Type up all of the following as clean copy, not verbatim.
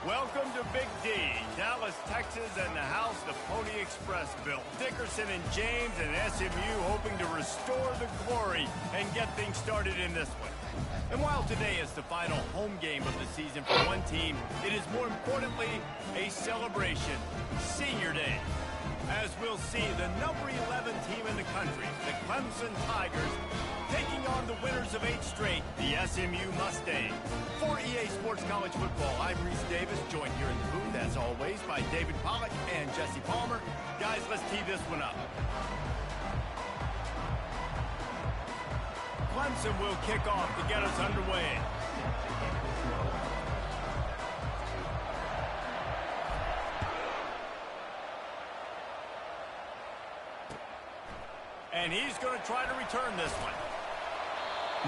Welcome to Big D, Dallas, Texas, and the house the Pony Express built. Dickerson and James and SMU hoping to restore the glory and get things started in this one. And while today is the final home game of the season for one team, it is more importantly a celebration, Senior Day. As we'll see, the number 11 team in the country, the Clemson Tigers, taking on the winners of 8 straight, the SMU Mustangs. For EA Sports College Football, I'm Reese Davis, joined here in the booth, as always, by David Pollack and Jesse Palmer. Guys, let's tee this one up. Clemson will kick off to get us underway. And he's going to try to return this one.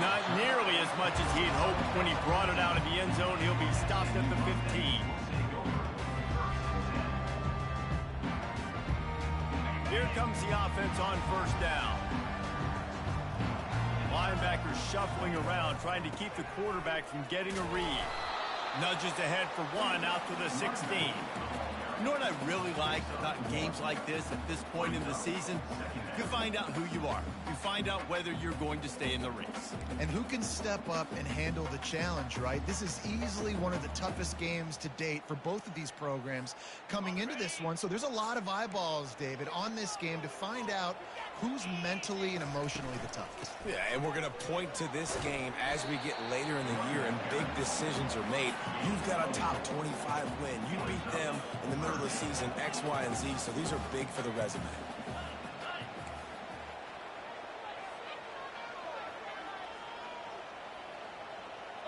Not nearly as much as he'd hoped when he brought it out of the end zone. He'll be stopped at the 15. Here comes the offense on first down. Linebackers shuffling around, trying to keep the quarterback from getting a read. Nudges ahead for one out to the 16. You know what I really like about games like this at this point in the season? You find out who you are. You find out whether you're going to stay in the race. And who can step up and handle the challenge, right? This is easily one of the toughest games to date for both of these programs coming into this one. So there's a lot of eyeballs, David, on this game to find out who's mentally and emotionally the toughest. Yeah, and we're going to point to this game as we get later in the year and big decisions are made. You've got a top 25 win. You beat them in the middle of the season, X, Y, and Z, so these are big for the resume.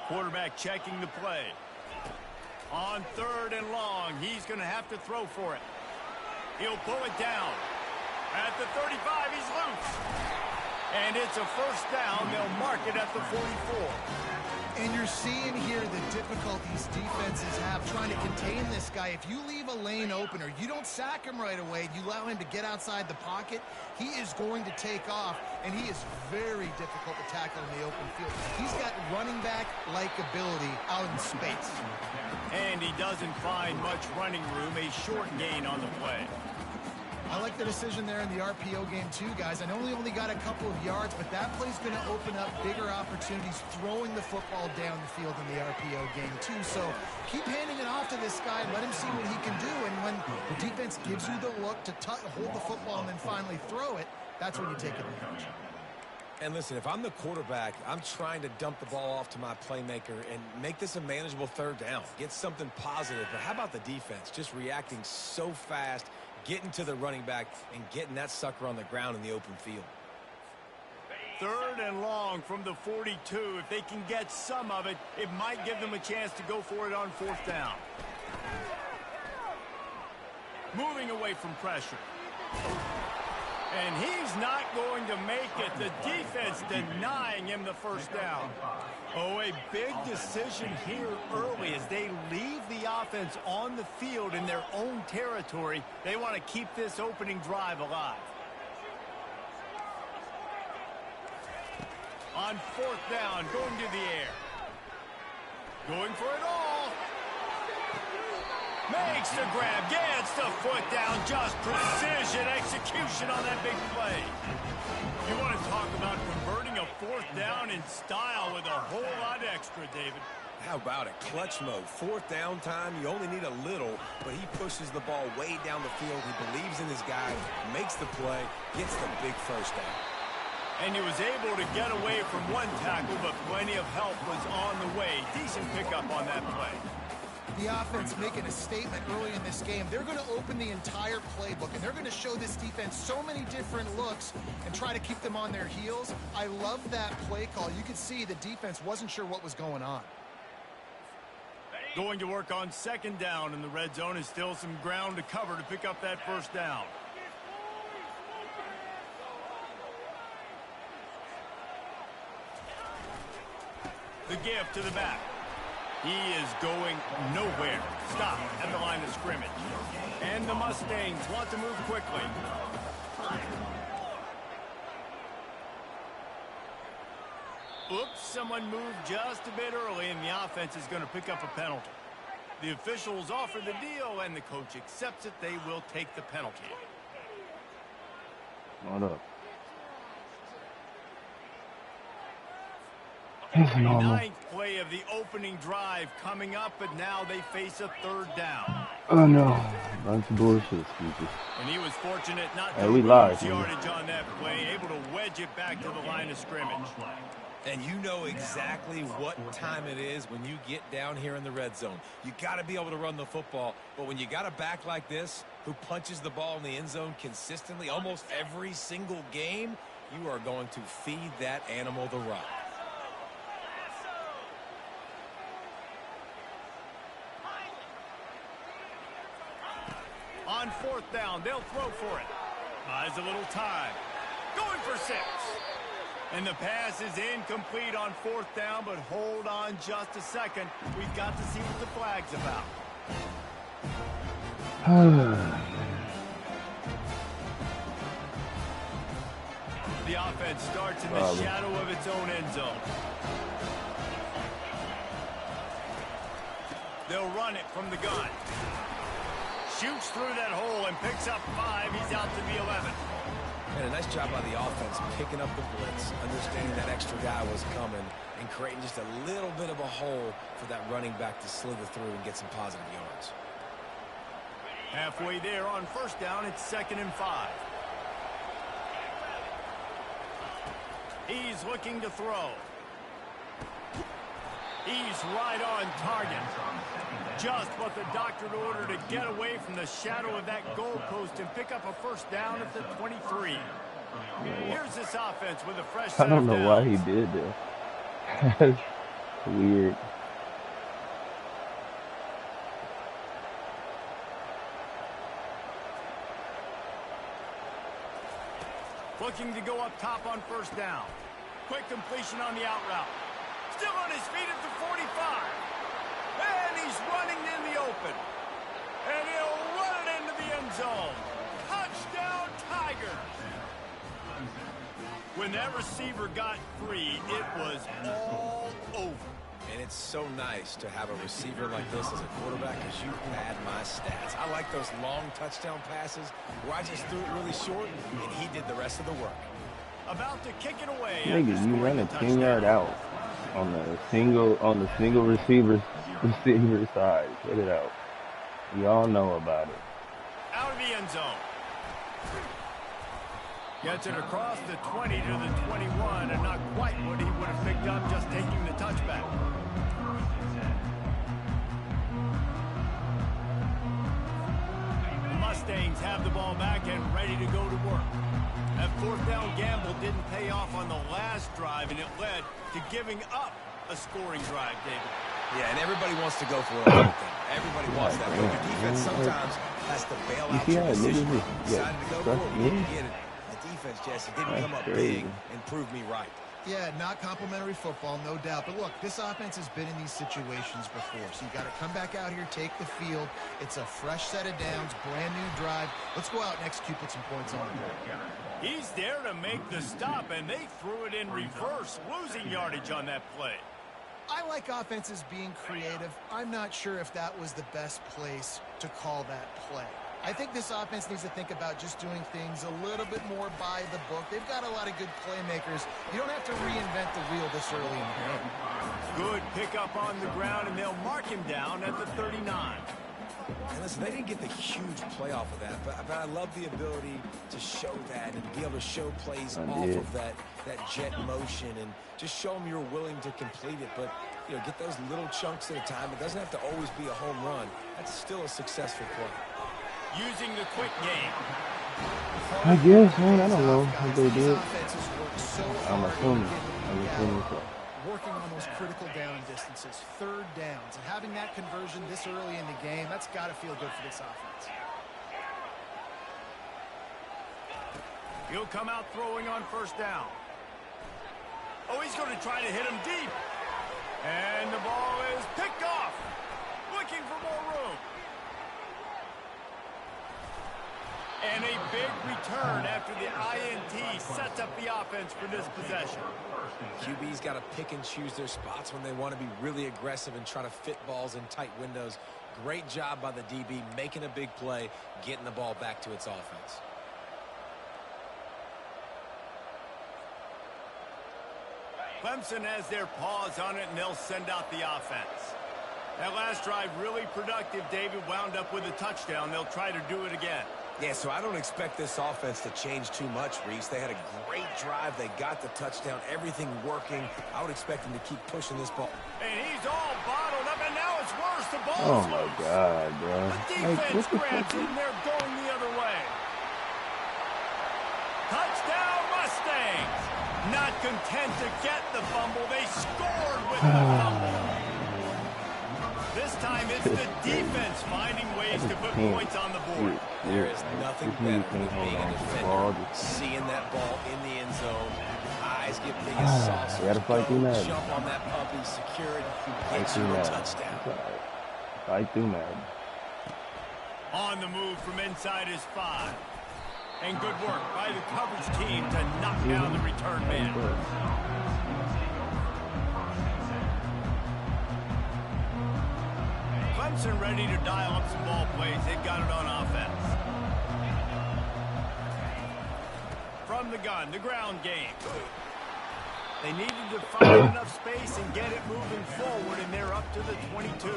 Quarterback checking the play. On 3rd and long, he's going to have to throw for it. He'll pull it down. At the 35, he's loose. And it's a first down. They'll mark it at the 44. And you're seeing here the difficulties defenses have trying to contain this guy. If you leave a lane open or you don't sack him right away, you allow him to get outside the pocket, he is going to take off, and he is very difficult to tackle in the open field. He's got running back-like ability out in space. And he doesn't find much running room, a short gain on the play. I like the decision there in the RPO game too, guys. I know he only got a couple of yards, but that play's going to open up bigger opportunities throwing the football down the field in the RPO game too. So keep handing it off to this guy and let him see what he can do. And when the defense gives you the look to hold the football and then finally throw it, that's when you take advantage. And listen, if I'm the quarterback, I'm trying to dump the ball off to my playmaker and make this a manageable 3rd down. Get something positive. But how about the defense? Just reacting so fast, getting to the running back and getting that sucker on the ground in the open field. 3rd and long from the 42. If they can get some of it, it might give them a chance to go for it on 4th down. Moving away from pressure. And he's not going to make it. The defense denying him the first down. Oh, a big decision here early as they leave the offense on the field in their own territory. They want to keep this opening drive alive. On 4th down, going to the air. Going for it all. Makes the grab, gets the foot down, just precision execution on that big play. You want to talk about converting a 4th down in style with a whole lot extra, David. How about it? Clutch mode. 4th down time, you only need a little, but he pushes the ball way down the field. He believes in his guy, makes the play, gets the big first down. And he was able to get away from one tackle, but plenty of help was on the way. Decent pickup on that play. The offense making a statement early in this game. They're going to open the entire playbook, and they're going to show this defense so many different looks and try to keep them on their heels. I love that play call. You could see the defense wasn't sure what was going on. Going to work on 2nd down, and the red zone is still some ground to cover to pick up that first down. The give to the back. He is going nowhere. Stop at the line of scrimmage. And the Mustangs want to move quickly. Oops, someone moved just a bit early, and the offense is going to pick up a penalty. The officials offer the deal, and the coach accepts it. They will take the penalty. What up? The ninth play of the opening drive coming up, but now they face a third down. Oh no, bunch of bullshit excuses. And he was fortunate not to we lose live, yardage on that play, able to wedge it back to the line of scrimmage. And you know exactly what time it is when you get down here in the red zone. You got to be able to run the football, but when you got a back like this who punches the ball in the end zone consistently almost every single game, you are going to feed that animal the rock. On fourth down, they'll throw for it. Buys a little time. Going for 6. And the pass is incomplete on fourth down, but hold on just a second. We've got to see what the flag's about. The offense starts in the shadow of its own end zone. They'll run it from the gun. Shoots through that hole and picks up 5. He's out to the 11. And a nice job by the offense picking up the blitz, understanding that extra guy was coming, and creating just a little bit of a hole for that running back to slither through and get some positive yards. Halfway there on first down, it's 2nd and 5. He's looking to throw. He's right on target. Just what the doctor ordered to get away from the shadow of that goalpost and pick up a first down at the 23. Here's this offense with a fresh set I don't of know why downs. he did that. That's weird. Looking to go up top on first down. Quick completion on the out route. Still on his feet at the 45. And he's running in the open. And he'll run it into the end zone. Touchdown, Tigers. When that receiver got free, it was all over. And it's so nice to have a receiver like this as a quarterback because you pad my stats. I like those long touchdown passes where I just threw it really short and he did the rest of the work. About to kick it away. Nigga, you ran a 10-yard out on the single receiver side. Get it out. We all know about it. Out of the end zone. Gets it across the 20 to the 21, and not quite what he would have picked up just taking the touchback. The Mustangs have the ball back and ready to go to work. That fourth down gamble didn't pay off on the last drive, and it led to giving up a scoring drive, David. Yeah, and everybody wants to go for it on everything. Everybody wants that. But your defense sometimes has to bail out your decision. Decided to go for it, we didn't get it. The defense, Jesse, didn't come up big and prove me right. Yeah, not complimentary football, no doubt. But look, this offense has been in these situations before. So you got to come back out here, take the field. It's a fresh set of downs, brand new drive. Let's go out and execute, put some points on the board. He's there to make the stop, and they threw it in reverse, losing yardage on that play. I like offenses being creative. I'm not sure if that was the best place to call that play. I think this offense needs to think about just doing things a little bit more by the book. They've got a lot of good playmakers. You don't have to reinvent the wheel this early in the game. Good pickup on the ground, and they'll mark him down at the 39. And listen, they didn't get the huge play off of that, but I love the ability to show that and be able to show plays off of that jet motion and just show them you're willing to complete it. But, you know, get those little chunks at a time. It doesn't have to always be a home run. That's still a successful play. Using the quick game. I guess, man. I don't know what they did. I'm assuming so. Working on those critical down distances, third downs, and having that conversion this early in the game, that's got to feel good for this offense. He'll come out throwing on first down. Oh, he's going to try to hit him deep. And the ball is picked off. Looking for more room. And a big return after the INT sets up the offense for this possession. QB's got to pick and choose their spots when they want to be really aggressive and try to fit balls in tight windows. Great job by the DB making a big play, getting the ball back to its offense. Clemson has their paws on it, and they'll send out the offense. That last drive really productive. David wound up with a touchdown. They'll try to do it again. Yeah, so I don't expect this offense to change too much, Reese. They had a great drive. They got the touchdown. Everything working. I would expect them to keep pushing this ball. And he's all bottled up, and now it's worse. The ball's Oh, my loose. God, bro. The defense grabs it, and they're going the other way. Touchdown, Mustangs. Not content to get the fumble, they scored with the fumble. This time it's the defense finding ways to put points on the board. There is nothing better than being a defender, seeing that ball in the end zone. Eyes get big as saucers. Go jump on that puppy, secure it, get you a touchdown. Fight through, man. On the move from inside his 5. And good work by the coverage team to knock down the return man. Clemson ready to dial up some ball plays. They've got it on offense. From the gun, the ground game. They needed to find enough space and get it moving forward, and they're up to the 22.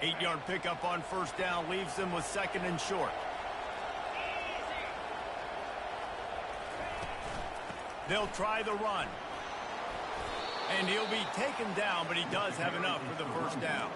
Eight-yard pickup on first down leaves them with 2nd and short. They'll try the run. And he'll be taken down, but he does have enough for the first down.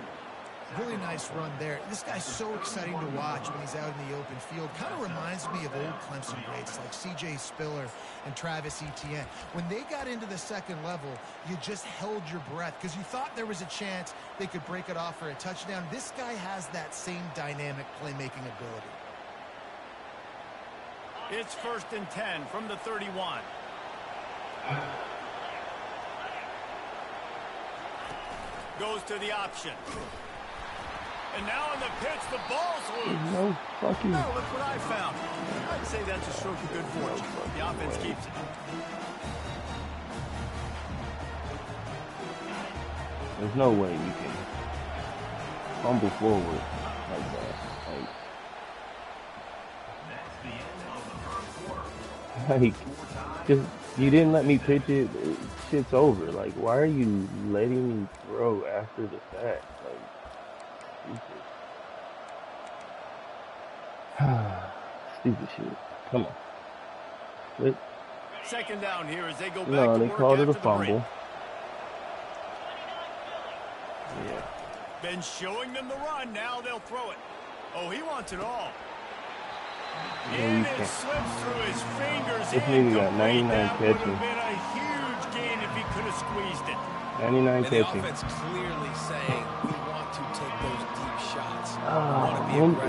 Really nice run there. This guy's so exciting to watch when he's out in the open field. Kind of reminds me of old Clemson greats like C.J. Spiller and Travis Etienne. When they got into the second level, you just held your breath because you thought there was a chance they could break it off for a touchdown. This guy has that same dynamic playmaking ability. It's 1st and 10 from the 31. Goes to the option. And now on the pitch, the ball's loose. No, fuck you. No, look what I found. I'd say that's a stroke of good fortune. The offense keeps it. There's no way you can fumble forward like that. Like, just, you didn't let me pitch it. Shit's over. Like, why are you letting me throw after the fact? Like, stupid shit. Come on. Wait. 2nd down here as they go back No, to they work called it a after the break. fumble. Yeah. Been showing them the run. Now they'll throw it. Oh, he wants it all. And it slips through his fingers. This nigga got 99 That would have catching. been a huge gain if he could have squeezed it. 99 And the catching. offense clearly saying we want to take those deep shots.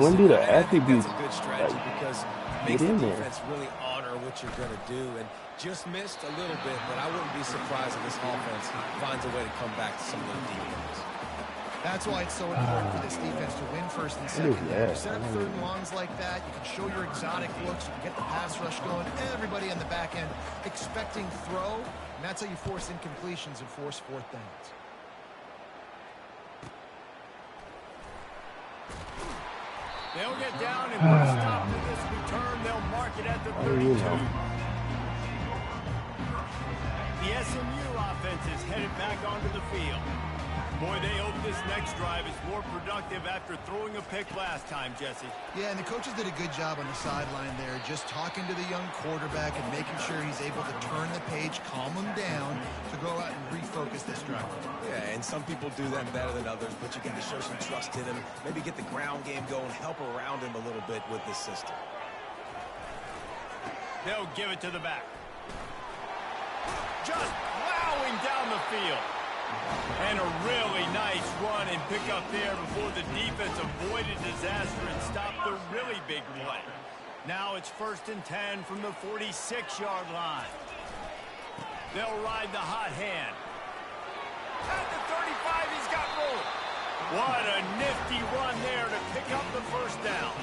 When do the attributes that's a good strategy because it get makes the in there? defense really honor what you're going to do. And just missed a little bit, but I wouldn't be surprised if this offense finds a way to come back to some of those deep ones. That's why it's so important for this defense to win 1st and 2nd. You set up 3rd and longs like that. You can show your exotic looks. You can get the pass rush going. Everybody on the back end expecting throw. And that's how you force incompletions and force 4th downs. They'll get down and put a stop to this return. They'll mark it at the 32. The SMU offense is headed back onto the field. Boy, they hope this next drive is more productive after throwing a pick last time, Jesse. Yeah, and the coaches did a good job on the sideline there, just talking to the young quarterback and making sure he's able to turn the page, calm him down, to go out and refocus this drive. Yeah, and some people do that better than others, but you got to show some trust in him, maybe get the ground game going, help around him a little bit with this system. They'll give it to the back. Just plowing down the field. And a really nice run and pick up there before the defense avoided disaster and stopped the really big play. Now it's 1st and 10 from the 46-yard line. They'll ride the hot hand. At the 35, he's got room. What a nifty run there to pick up the first down.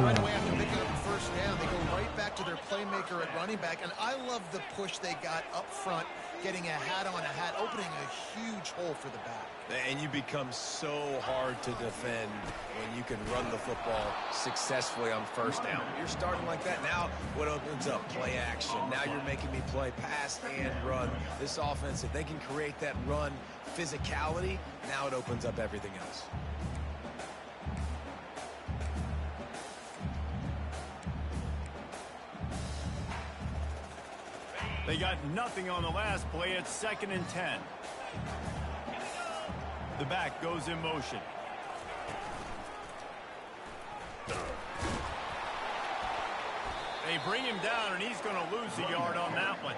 Right away after picking up the first down, they go right back to their playmaker at running back. And I love the push they got up front, getting a hat on a hat, opening a huge hole for the back. And you become so hard to defend when you can run the football successfully on first down. You're starting like that. Now what opens up? Play action. Now you're making me play pass and run. This offense, if they can create that run physicality, now it opens up everything else. They got nothing on the last play. It's 2nd and 10. The back goes in motion. They bring him down, and he's going to lose a yard on that one.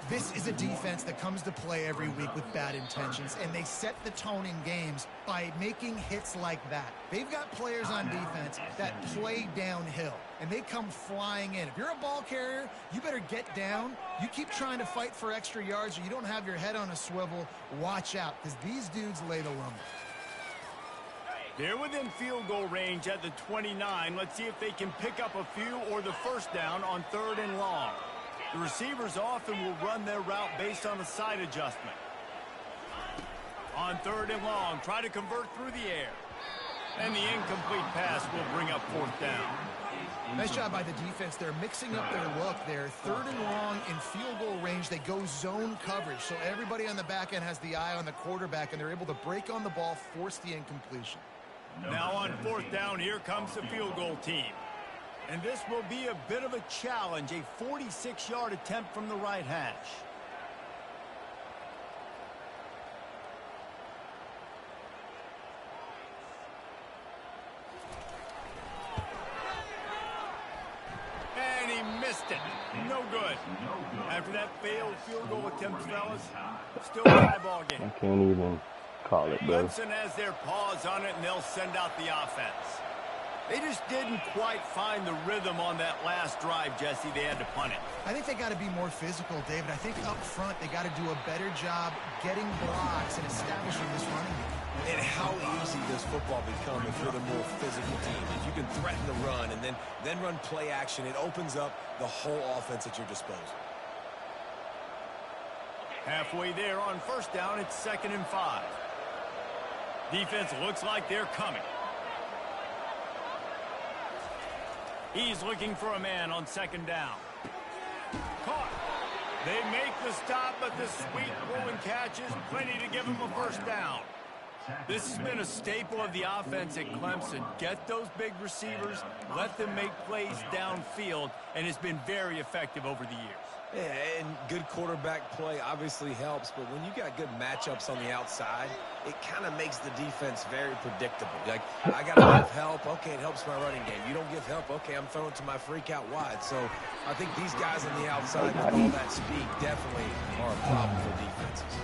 This is a defense that comes to play every week with bad intentions, and they set the tone in games by making hits like that. They've got players on defense that play downhill, and they come flying in. If you're a ball carrier, you better get down. You keep trying to fight for extra yards, or you don't have your head on a swivel. Watch out, because these dudes lay the lumber. They're within field goal range at the 29. Let's see if they can pick up a few or the first down on 3rd and long. The receivers often will run their route based on a side adjustment. On 3rd and long, try to convert through the air. And the incomplete pass will bring up 4th down. Nice job by the defense. They're mixing up their look there. 3rd and long in field goal range. They go zone coverage. So everybody on the back end has the eye on the quarterback, and they're able to break on the ball, force the incompletion. Now on 4th down, here comes the field goal team. And this will be a bit of a challenge, a 46-yard attempt from the right hash. And he missed it. No good. After that failed field goal attempt, fellas, still a tie ball game. I can't even call it, bro. Clemson has their paws on it, and they'll send out the offense. They just didn't quite find the rhythm on that last drive, Jesse. They had to punt it. I think they got to be more physical, David. I think up front they got to do a better job getting blocks and establishing this running game. And how easy does football become if you're the more physical team? If you can threaten the run and then run play action, it opens up the whole offense at your disposal. Halfway there on 1st down, it's 2nd and 5. Defense looks like they're coming. He's looking for a man on 2nd down. Caught. They make the stop, but the sweet rolling catch is plenty to give him a 1st down. This has been a staple of the offense at Clemson. Get those big receivers, let them make plays downfield, and it's been very effective over the years. Yeah, and good quarterback play obviously helps, but when you got good matchups on the outside, it kind of makes the defense very predictable. Like, I got to give help. Okay, it helps my running game. You don't give help. Okay, I'm throwing to my freak out wide. So I think these guys on the outside with all that speed definitely are a problem for defenses.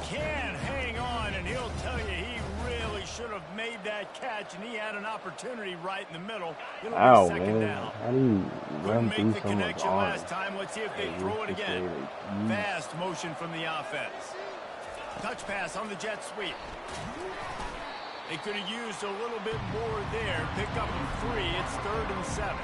Can hang on, and he'll tell you he really should have made that catch, and he had an opportunity right in the middle. It'll be 2nd down. How do you run Couldn't make through the so much connection arm? last time. Let's see if they throw it again. Fast motion from the offense. Touch pass on the jet sweep. They could have used a little bit more there. Pick up a 3. It's 3rd and 7.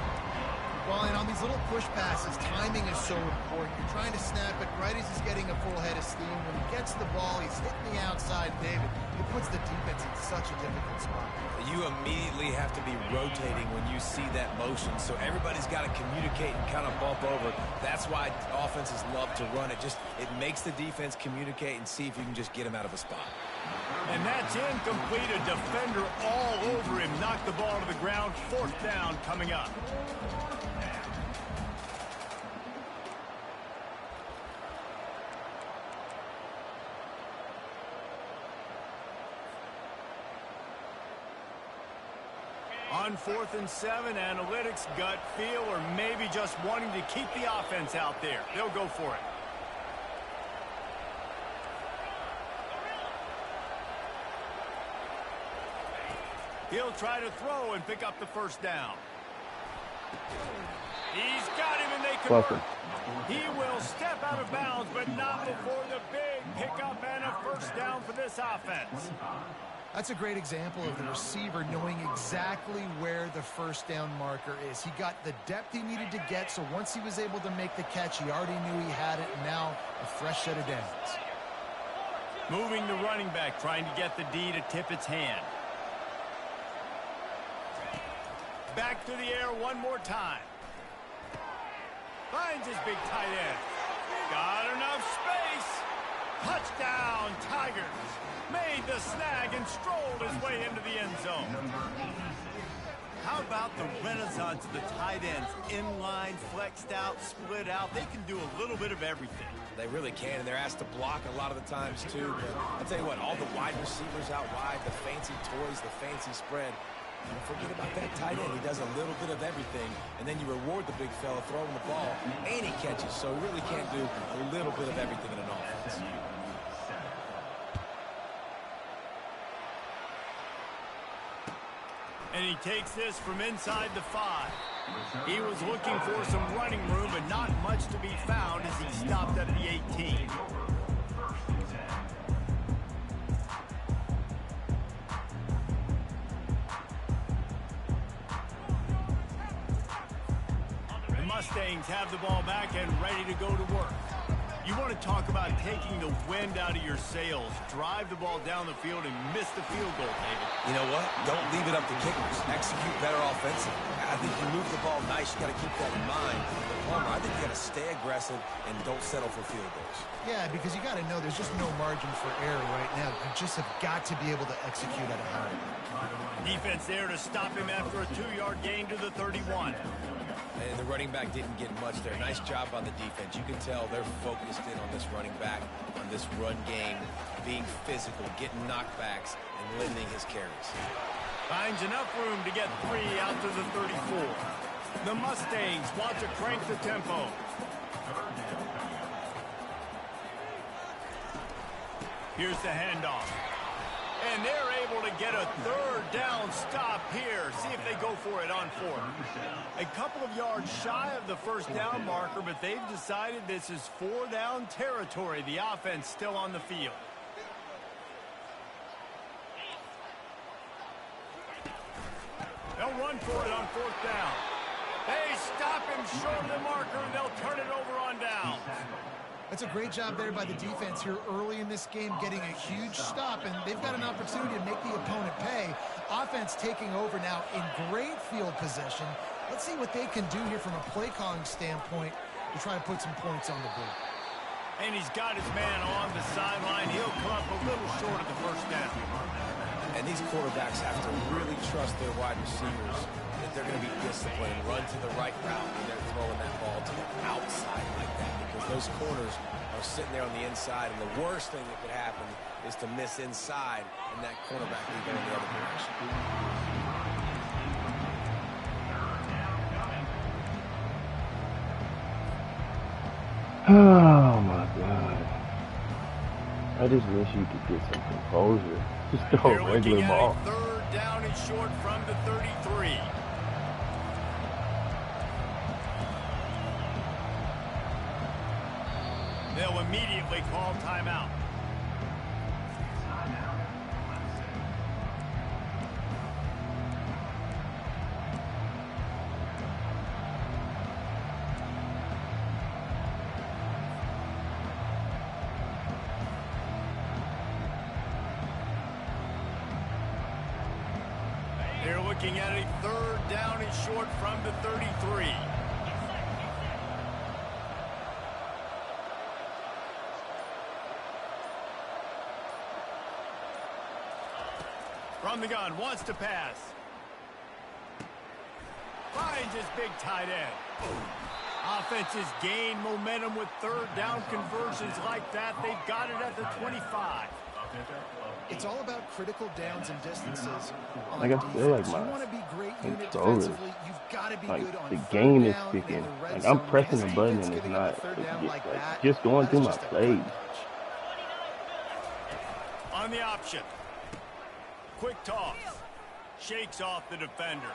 Well, and on these little push passes, timing is so important. You're trying to snap it right as he's getting a full head of steam. When he gets the ball, he's hitting the outside, David. It puts the defense in such a difficult spot. You immediately have to be rotating when you see that motion, so everybody's got to communicate and kind of bump over. That's why offenses love to run it. It makes the defense communicate and see if you can just get him out of a spot. And that's incomplete. A defender all over him. Knocked the ball to the ground. 4th down coming up. On 4th and 7, analytics, gut feel, or maybe just wanting to keep the offense out there. They'll go for it. He'll try to throw and pick up the 1st down. He's got him, and they convert. He will step out of bounds, but not before the big pickup and a 1st down for this offense. That's a great example of the receiver knowing exactly where the first down marker is. He got the depth he needed to get, so once he was able to make the catch, he already knew he had it, and now a fresh set of downs. Moving the running back, trying to get the D to tip its hand. Back to the air one more time. Finds his big tight end. Got enough space. Touchdown, Tigers. Made the snag and strolled his way into the end zone. How about the renaissance of the tight ends? Inline, flexed out, split out. They can do a little bit of everything. They really can, and they're asked to block a lot of the times, too. But I'll tell you what, all the wide receivers out wide, the fancy toys, the fancy spread. Don't forget about that tight end. He does a little bit of everything, and then you reward the big fella throwing the ball, and he catches. So he really can't do a little bit of everything in an offense. And he takes this from inside the 5. He was looking for some running room, but not much to be found as he stopped at the 18. The Mustangs have the ball back and ready to go to work. You want to talk about taking the wind out of your sails. Drive the ball down the field and miss the field goal, David. You know what? Don't leave it up to kickers. Execute better offensively. I think you move the ball nice. You got to keep that in mind. But Palmer, I think you got to stay aggressive and don't settle for field goals. Yeah, because you got to know there's just no margin for error right now. You just have got to be able to execute at a high level. Defense there to stop him after a 2-yard gain to the 31. And the running back didn't get much there. Nice job on the defense. You can tell they're focused in on this running back, on this run game, being physical, getting knockbacks, and limiting his carries. Finds enough room to get 3 out to the 34. The Mustangs want to crank the tempo. Here's the handoff. And they're able to get a 3rd down stop here. See if they go for it on 4th. A couple of yards shy of the first down marker, but they've decided this is 4-down territory. The offense still on the field. They'll run for it on 4th down. They stop him short of the marker, and they'll turn it over on down. That's a great job there by the defense here early in this game, getting a huge stop, and they've got an opportunity to make the opponent pay. Offense taking over now in great field position. Let's see what they can do here from a play calling standpoint to try to put some points on the board. And he's got his man on the sideline. He'll come up a little short of the first down. And these quarterbacks have to really trust their wide receivers that they're going to be disciplined and run to the right route when they're throwing that ball to the outside like that, because those corners are sitting there on the inside, and the worst thing that could happen is to miss inside and that cornerback will go in the other direction. Oh my God. I just wish you could get some composure. Just throw a regular ball. 3rd down and short from the 33. They'll immediately call timeout. They're looking at a 3rd down and short from the 33. From the gun, wants to pass. Finds his big tight end. Offenses gain momentum with 3rd down conversions like that. They've got it at the 25. It's all about critical downs and distances. Like I feel like my you want to be great unit controller, defensively, you've got to be like good on the 3rd game is down picking. and the red Like I'm zone. pressing His the button defense and it's getting on not. 3rd It's down just, like like, that, just going through my that's just a plays. On the option. Quick toss. Shakes off the defender.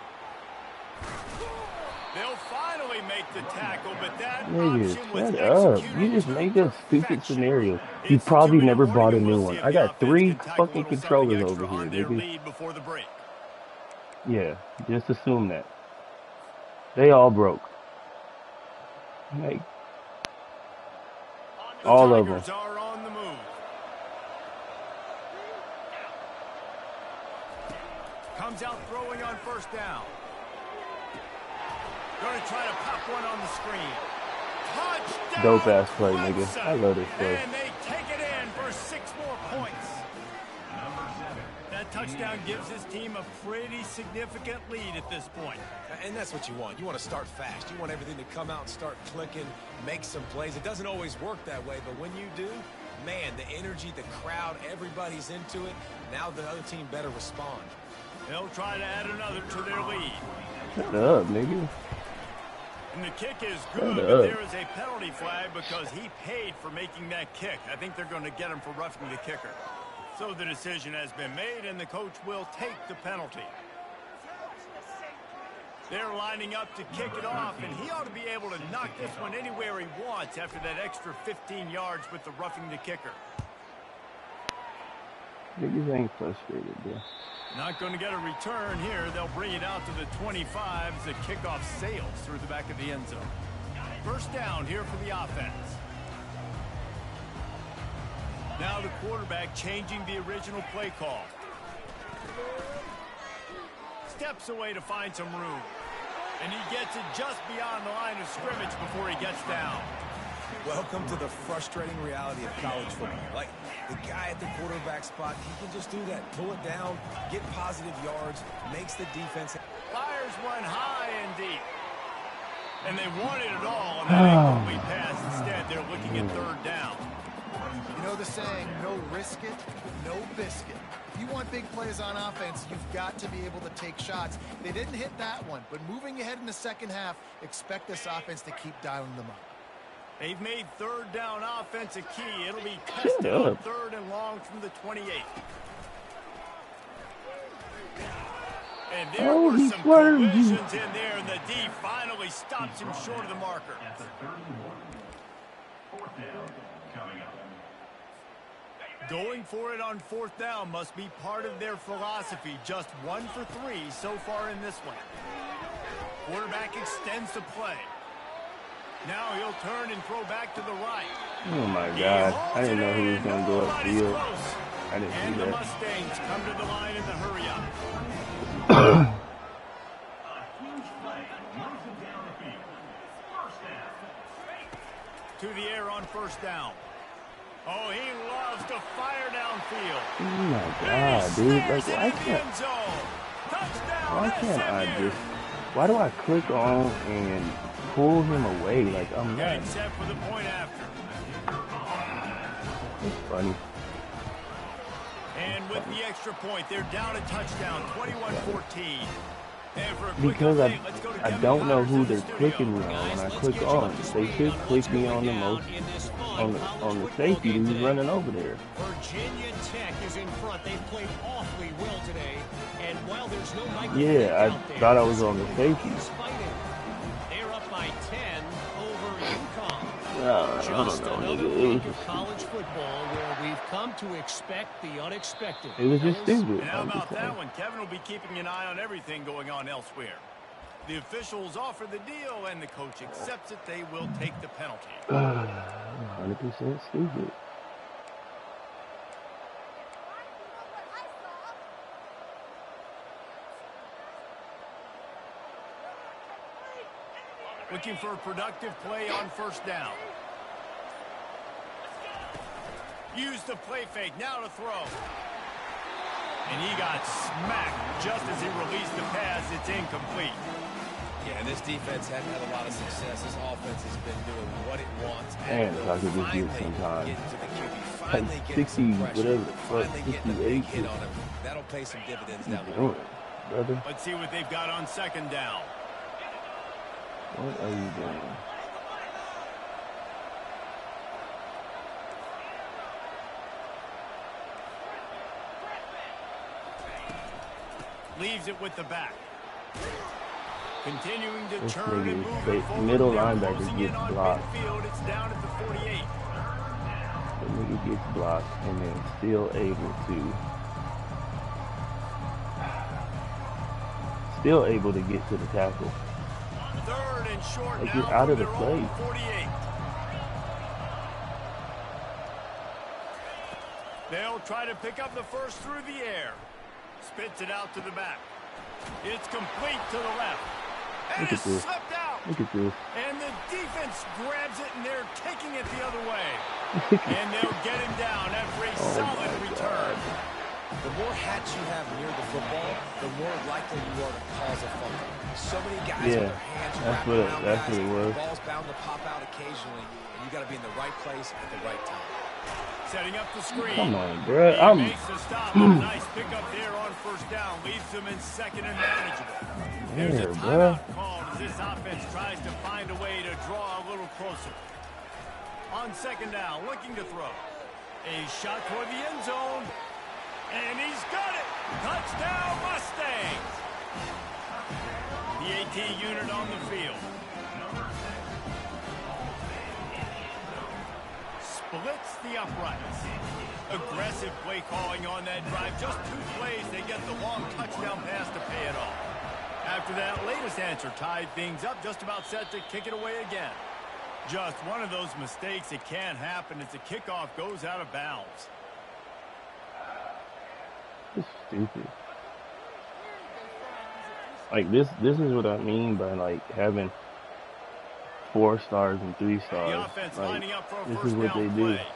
They'll finally make the tackle, but that Nigga, option was shut up. executed You just to made a stupid perfection. scenario. You It's a probably 2-minute never warning, bought a and new we'll see one. if I the got offense 3 can tack a fucking little something controllers extra over here, on their nigga. lead before the break. Yeah, just assume that. They all broke. Like, The all of them. Tigers are on the move. Comes out throwing on first down. Going to try to pop one on the screen. Touchdown, Dope ass play, nigga. I love this play. and they take it in for 6 more points. That touchdown gives his team a pretty significant lead at this point. And that's what you want. You want to start fast. You want everything to come out and start clicking, make some plays. It doesn't always work that way, but when you do, man, the energy, the crowd, everybody's into it. Now the other team better respond. They'll try to add another to their lead. Shut up, nigga. And the kick is good, Shut but up. there is a penalty flag because he paid for making that kick. I think they're going to get him for roughing the kicker. So the decision has been made, and the coach will take the penalty. They're lining up to kick it off, and he ought to be able to knock this one anywhere he wants after that extra 15 yards with the roughing the kicker. Niggas ain't frustrated, bro. Not going to get a return here. They'll bring it out to the 25 as the kickoff sails through the back of the end zone. First down here for the offense. Now the quarterback changing the original play call. Steps away to find some room. And he gets it just beyond the line of scrimmage before he gets down. Welcome to the frustrating reality of college football. Like, the guy at the quarterback spot, he can just do that. Pull it down, get positive yards, makes the defense. Fires one high and deep. And they wanted it all on that incomplete pass. Instead, they're looking at third down. You know the saying, no risk it, no biscuit. If you want big plays on offense, you've got to be able to take shots. They didn't hit that one, but moving ahead in the second half, expect this offense to keep dialing them up. They've made third down offense a key. It'll be tested on third and long from the 28. And there were some collisions in there, and the D finally stops him short of the marker. Going for it on fourth down must be part of their philosophy. Just 1 for 3 so far in this one. Quarterback extends the play. Now he'll turn and throw back to the right. Oh my God. I didn't know he was going to go upfield. I didn't see And the that. Mustangs come to the line in the hurry up. To the air on first down. Oh, he loves to fire downfield. Oh my God, dude. Like, why do I click on and pull him away? Like, I'm not. Getting set for the point after. It's funny. And with the extra point, they're down a touchdown, 21-14. Because I don't know who they're clicking me on when I click on. They should click me on the most on the safety who's running over there. Virginia Tech is in front. They've played awfully well today. And while there's no yeah, I thought I was on the safety. They're up by 10 over UConn. I don't know, nigga. It was just college football where we've come to expect the unexpected. It was just stupid. And how about that one? Kevin will be keeping an eye on everything going on elsewhere. The officials offer the deal, and the coach accepts it. They will take the penalty. 100% stupid. Looking for a productive play on first down. Use the play fake, now to throw. And he got smacked just as he released the pass. It's incomplete. Yeah, this defense hadn't had a lot of success. This offense has been doing what it wants. Man, if I could just get some time. Like 60, whatever the fuck, 68. That'll pay some dividends down the road. road. Brother. Let's see what they've got on second down. What are you doing? Leaves it with the back. Continuing to This turn and nigga, move the middle They're linebacker closing gets in on blocked. midfield. It's down at the 48. The nigga gets blocked and then still able to get to the tackle. Third and short Like, now you're out from of the their play. own 48. They'll try to pick up the first through the air. Spits it out to the back. It's complete to the left. And Look at it's this. slipped out. Look at this. And the defense grabs it, and they're taking it the other way. And they'll get him down after a solid return. The more hats you have near the football, the more likely you are to cause a fumble. So many guys with their hands wrapped around that's guys, what it was. the ball's bound to pop out occasionally, and you got to be in the right place at the right time. Setting up the screen. Come on, bro. He makes the stop. A nice pickup there on first down. Leaves them in second and manageable. There's a timeout called as this offense tries to find a way to draw a little closer. On second down, looking to throw. A shot toward the end zone. And he's got it. Touchdown, Mustangs. The AT unit on the field. Splits the uprights. Aggressive play calling on that drive. Just 2 plays, they get the long touchdown pass to pay it off. After that latest answer tied things up, just about set to kick it away again. Just one of those mistakes that can't happen as the kickoff goes out of bounds. It's stupid. Like, this is what I mean by, like, having 4 stars and 3 stars. The offense like, lining up for a this first is what they down do. play.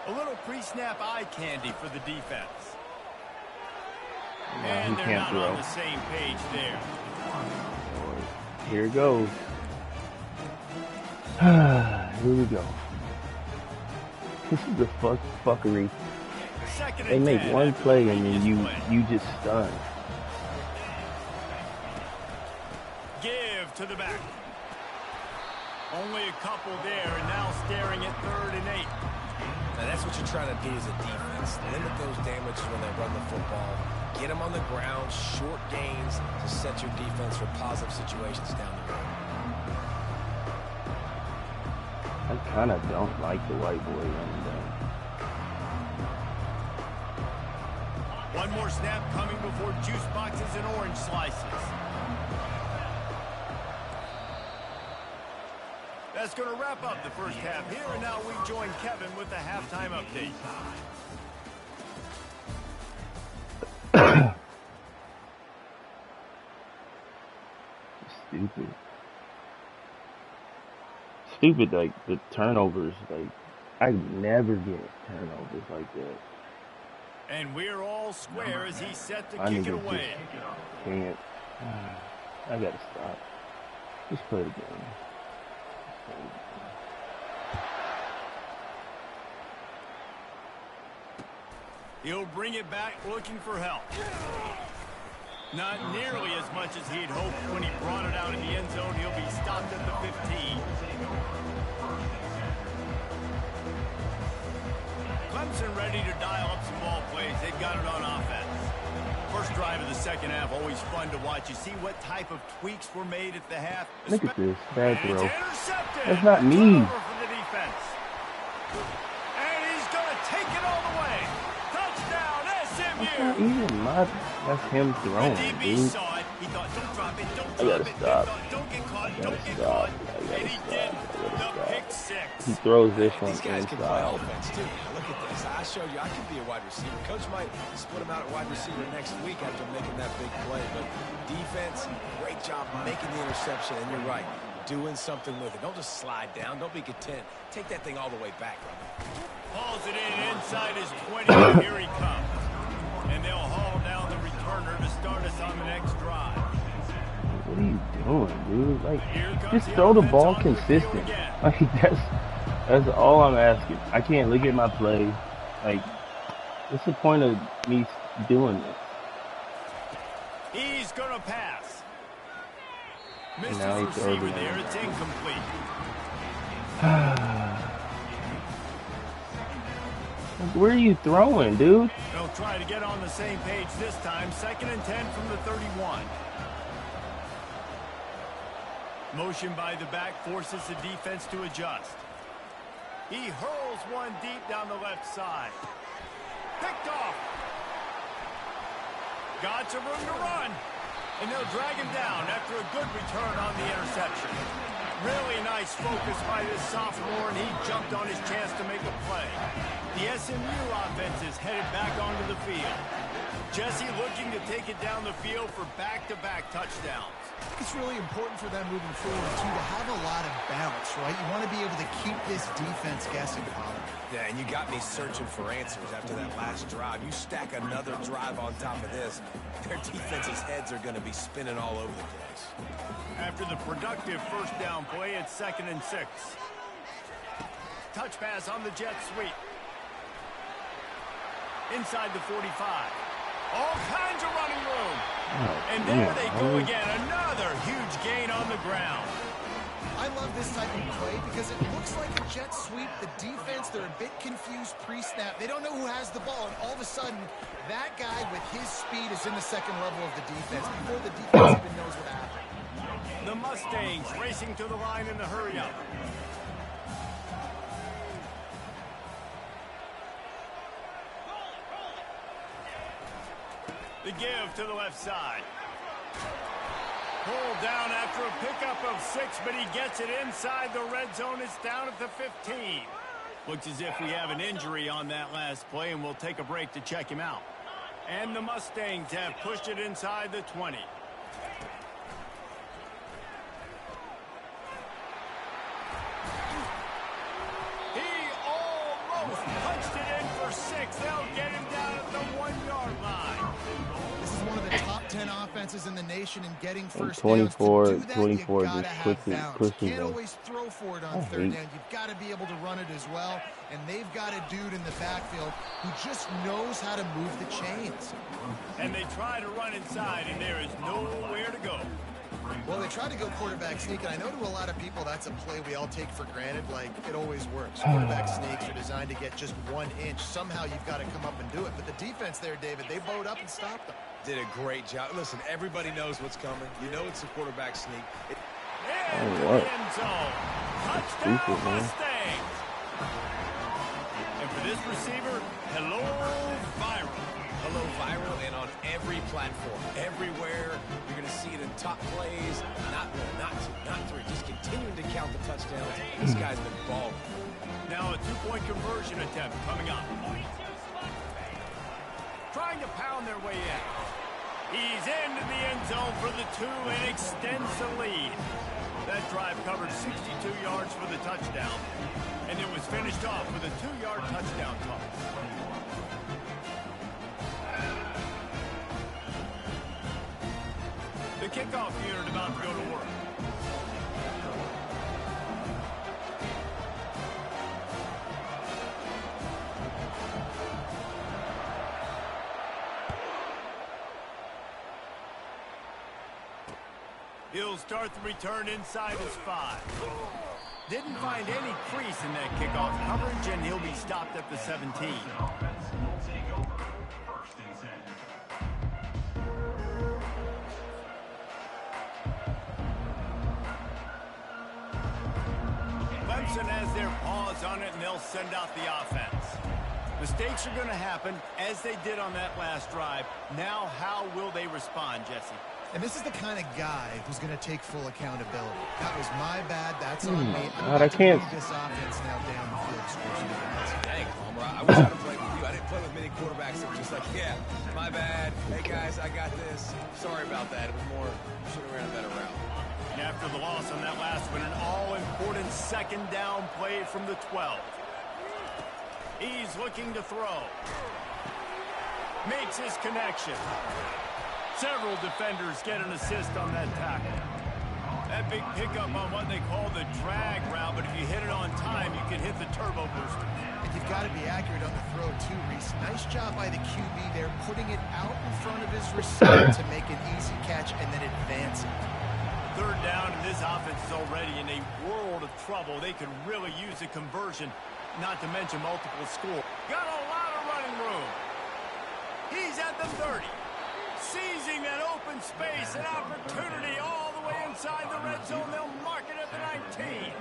A little pre-snap eye candy for the defense. And they're not on the same page there. Here it goes. Here we go. This is the fuckery. They make one play and then you just stun. Give to the back. Only a couple there, and now staring at 3rd and 8. Now that's what you're trying to do as a defense. Limit those damages when they run the football. Get them on the ground, short gains to set your defense for positive situations down the road. I kind of don't like the white boy running down. One more snap coming before juice boxes and orange slices. That's going to wrap up the first half here, and now we join Kevin with the halftime update. Stupid, like, the turnovers, like, I never get turnovers like that. And we're all square as he's set to kick it away. Can't. I gotta stop. Just play the game. He'll bring it back looking for help. Not nearly as much as he'd hoped when he brought it out in the end zone. He'll be stopped at the 15. Clemson ready to dial up some ball plays. They've got it on offense. First drive of the second half, always fun to watch. You see what type of tweaks were made at the half. Look at this. Bad throw. Intercepted. That's not me. For the defense. And he's going to take it all the way. Touchdown, SMU. That's not even my... That's him throwing, dude. Saw it. He thought, don't drop it, don't I gotta drop it. stop. Thought, don't get caught, I don't gotta get stop. caught. I gotta And he stop. did I gotta the stop. pick six. He throws this one These guys can play inside. offense too. Look at this. I showed you I could be a wide receiver. Coach might split him out at wide receiver next week after making that big play. But defense, great job making the interception. And you're right, doing something with it. Don't just slide down. Don't be content. Take that thing all the way back. Hauls it in inside his 20. Here he comes. And they'll haul down the returner to start us on the next drive. What are you doing, dude? Like, just throw the ball consistent. Like, that's all I'm asking. I can't look at my play. Like, what's the point of me doing this? He's going to pass. Missed Now his he throws receiver it there. in. It's incomplete. Where are you throwing, dude? They'll They'll try to get on the same page this time. 2nd and 10 from the 31. Motion by the back forces the defense to adjust. He hurls one deep down the left side. Picked off. Got some room to run. And they'll drag him down after a good return on the interception. Really nice focus by this sophomore, and he jumped on his chance to make a play. The SMU offense is headed back onto the field. Jesse looking to take it down the field for back-to-back touchdowns. It's really important for them moving forward, too, to have a lot of bounce, right? You want to be able to keep this defense guessing, Colin. Yeah, and you got me searching for answers after that last drive. You stack another drive on top of this, their defense's heads are going to be spinning all over the place. After the productive first down play, it's 2nd and 6. Touch pass on the jet sweep. Inside the 45. All kinds of running room. And there they go again. Another huge gain on the ground. I love this type of play because it looks like a jet sweep. The defense, they're a bit confused pre-snap. They don't know who has the ball, and all of a sudden, that guy with his speed is in the second level of the defense before the defense even knows what happened. The Mustangs racing to the line in the hurry-up. The give to the left side. Pulled down after a pickup of 6, but he gets it inside the red zone. It's down at the 15. Looks as if we have an injury on that last play, and we'll take a break to check him out. And the Mustangs have pushed it inside the 20. He almost punched it in for 6. They'll get him down at the 1-yard line. This is one of the top 10 offenses in the nation in getting first 24, downs. To do that, 24 you gotta just have balance. You can't them. always throw for it on third down. You've got to be able to run it as well. And they've got a dude in the backfield who just knows how to move the chains. And they try to run inside, and there is nowhere to go. Well, they tried to go quarterback sneak, and I know to a lot of people that's a play we all take for granted. Like, it always works. Quarterback sneaks are designed to get just 1 inch. Somehow you've got to come up and do it. But the defense there, David, they bowed up and stopped them. Did a great job. Listen, everybody knows what's coming. You know it's a quarterback sneak. Into the end zone. Touchdown, Mustangs. And for this receiver, hello, viral. Hello, viral, and on every platform, everywhere. You're going to see it in top plays. Not 1, not 2, not 3. Just continuing to count the touchdowns. This guy's been balling. Now a 2-point conversion attempt coming up. Trying to pound their way in. He's into the end zone for the 2 and extends the lead. That drive covered 62 yards for the touchdown, and it was finished off with a 2-yard touchdown toss. The kickoff unit about to go to work. He'll start the return inside his 5. Didn't find any crease in that kickoff coverage, and he'll be stopped at the 17. Clemson has their paws on it, and they'll send out the offense. Mistakes are going to happen, as they did on that last drive. Now, how will they respond, Jesse? And this is the kind of guy who's going to take full accountability. That was my bad. That's on me. God, I can't. This offense now down the field scores you guys. Dang, Palmer, I wish I could play with you. I didn't play with many quarterbacks that were just like, yeah, my bad. Hey, guys, I got this. Sorry about that. It was more, should have ran a better route. And after the loss on that last one, an all-important 2nd down play from the 12. He's looking to throw. Makes his connection. Several defenders get an assist on that tackle. That big pickup on what they call the drag route, but if you hit it on time, you can hit the turbo booster. And you've got to be accurate on the throw, too, Reese. Nice job by the QB there, putting it out in front of his receiver to make an easy catch and then advance it. 3rd down, and this offense is already in a world of trouble. They could really use a conversion, not to mention multiple scores. Got a lot of running room. He's at the 30. Seizing that open space, an opportunity all the way inside the red zone. They'll mark it at the 19.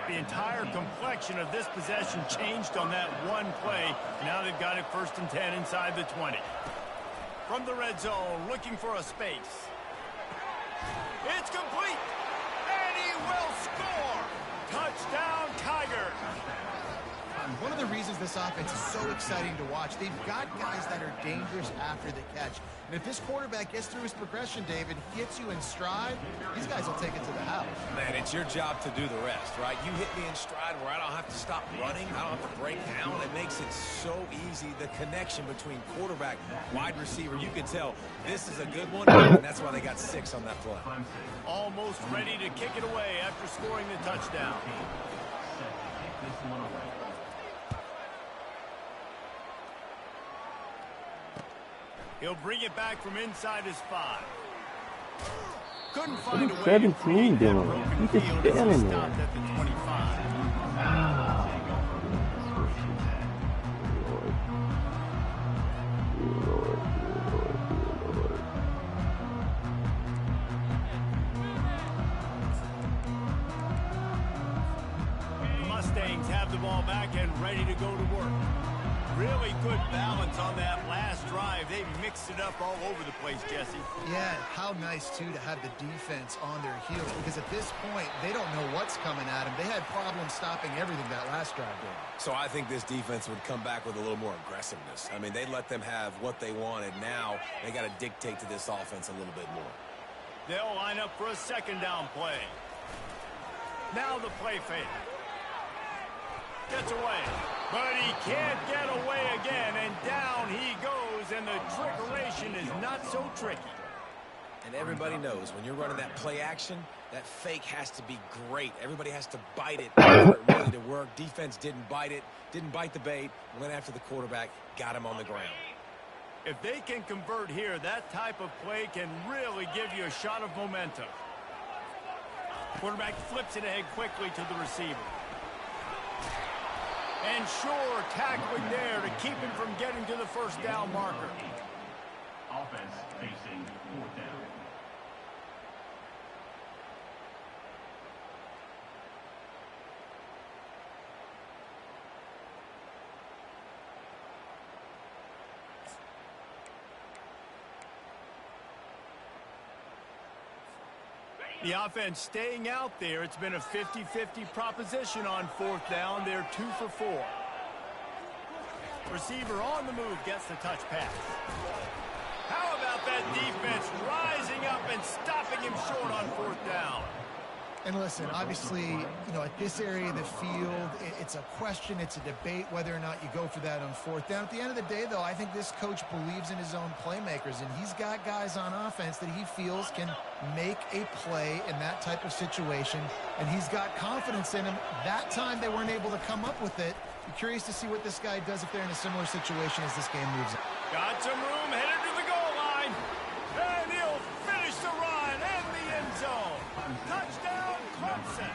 The entire complexion of this possession changed on that one play. Now they've got it 1st and 10 inside the 20. From the red zone, looking for a space. It's complete, and he will score. Touchdown, Tigers. One of the reasons this offense is so exciting to watch, they've got guys that are dangerous after the catch. And if this quarterback gets through his progression, David, gets you in stride, these guys will take it to the house. Man, it's your job to do the rest, right? You hit me in stride where I don't have to stop running. I don't have to break down. It makes it so easy. The connection between quarterback, wide receiver, you can tell this is a good one, and that's why they got 6 on that play. Almost ready to kick it away after scoring the touchdown. He'll bring it back from inside his 5. Couldn't find a way. 17 doing? He's just standing there. Stopped at the 25. The Mustangs have the ball back and ready to go to work. Really good balance on that last drive. They mixed it up all over the place, Jesse. Yeah, how nice, too, to have the defense on their heels, because at this point, they don't know what's coming at them. They had problems stopping everything that last drive did. So I think this defense would come back with a little more aggressiveness. I mean, they let them have what they wanted. Now they got to dictate to this offense a little bit more. They'll line up for a 2nd down play. Now the play fake. Gets away, but he can't get away again, and down he goes, and the trickeration is not so tricky. And everybody knows when you're running that play action, that fake has to be great. Everybody has to bite it for it really to work. Defense didn't bite it, didn't bite the bait, went after the quarterback, got him on the ground. If they can convert here, that type of play can really give you a shot of momentum. Quarterback flips it ahead quickly to the receiver. And sure, tackling there to keep him from getting to the 1st down marker. Offense facing 4th down. The offense staying out there. It's been a 50-50 proposition on 4th down. They're 2 for 4. Receiver on the move gets the touch pass. How about that defense rising up and stopping him short on 4th down? And listen, obviously, you know, at this area of the field, it's a question, it's a debate whether or not you go for that on 4th down. At the end of the day, though, I think this coach believes in his own playmakers, and he's got guys on offense that he feels can make a play in that type of situation, and he's got confidence in him. That time they weren't able to come up with it. Be curious to see what this guy does if they're in a similar situation as this game moves on. Got some room, headed to the goal line, and he'll finish the run and the end zone. Touchdown, Clemson.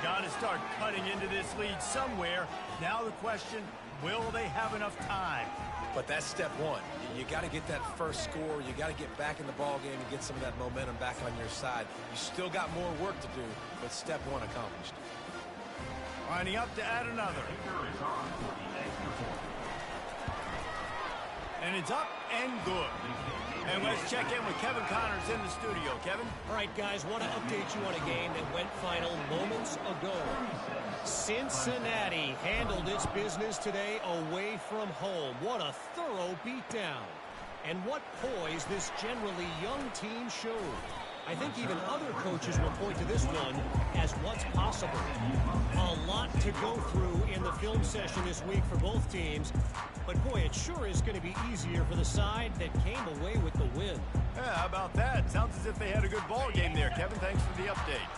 Got to start cutting into this lead somewhere. Now the question, will they have enough time? But that's step 1. You got to get that first score. You got to get back in the ball game and get some of that momentum back on your side. You still got more work to do, but step 1 accomplished. Lining up to add another. And it's up and good. And let's check in with Kevin Connors in the studio. Kevin? All right, guys, want to update you on a game that went final moments ago. Cincinnati handled its business today away from home. What a thorough beatdown. And what poise this generally young team showed. I think even other coaches will point to this one as what's possible. A lot to go through in the film session this week for both teams. But, boy, it sure is going to be easier for the side that came away with the win. Yeah, how about that? Sounds as if they had a good ball game there, Kevin. Thanks for the update.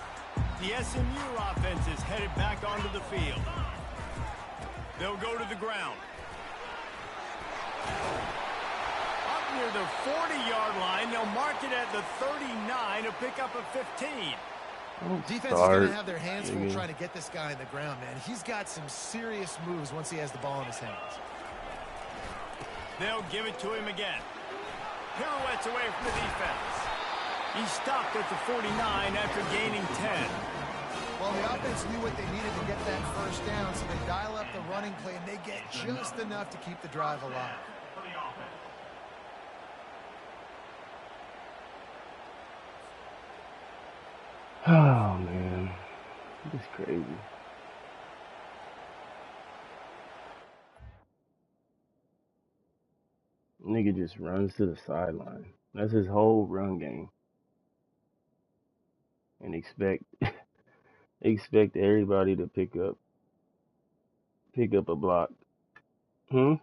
The SMU offense is headed back onto the field. They'll go to the ground. Up near the 40-yard line, they'll mark it at the 39 to pick up a 15. Defense is going to have their hands full trying to get this guy on the ground, man. He's got some serious moves once he has the ball in his hands. They'll give it to him again. Pirouettes away from the defense. He stopped at the 49 after gaining 10. Well, the offense knew what they needed to get that first down, so they dial up the running play, and they get just enough to keep the drive alive. Oh, man. This is crazy. Nigga just runs to the sideline. That's his whole run game. And expect everybody to pick up a block. Yeah,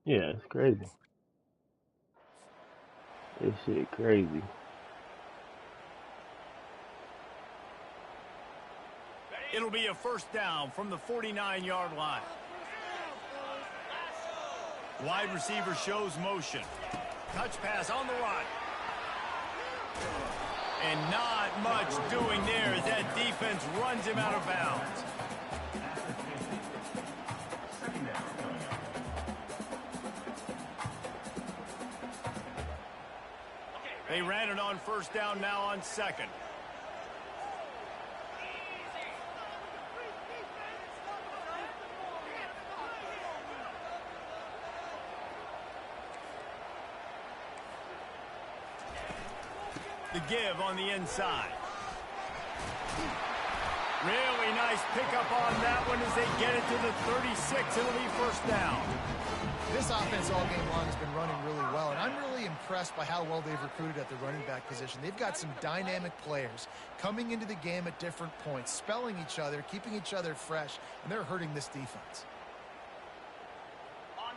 it's crazy. This shit crazy. It'll be a first down from the 49-yard line. Wide receiver shows motion. Touch pass on the run. And not much doing there as that defense runs him out of bounds. They ran it on first down, now on second. The give on the inside. Really nice pickup on that one as they get it to the 36. It'll be first down. This offense all game long has been running really well, and I'm really impressed by how well they've recruited at the running back position. They've got some dynamic players coming into the game at different points, spelling each other, keeping each other fresh, and they're hurting this defense.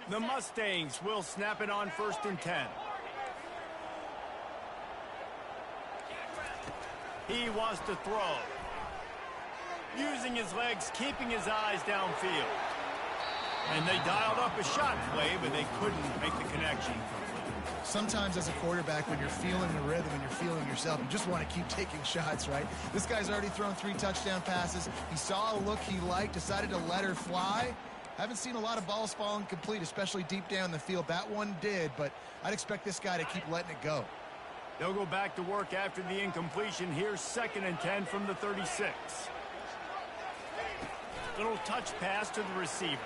The Mustangs will snap it on first and 10. He wants to throw. Using his legs, keeping his eyes downfield. And they dialed up a shot play, but they couldn't make the connection. Sometimes as a quarterback, when you're feeling the rhythm and you're feeling yourself, you just want to keep taking shots, right? This guy's already thrown 3 touchdown passes. He saw a look he liked, decided to let her fly. Haven't seen a lot of balls falling complete, especially deep down the field. That one did, but I'd expect this guy to keep letting it go. They'll go back to work after the incompletion. Here's second and 10 from the 36. Little touch pass to the receiver.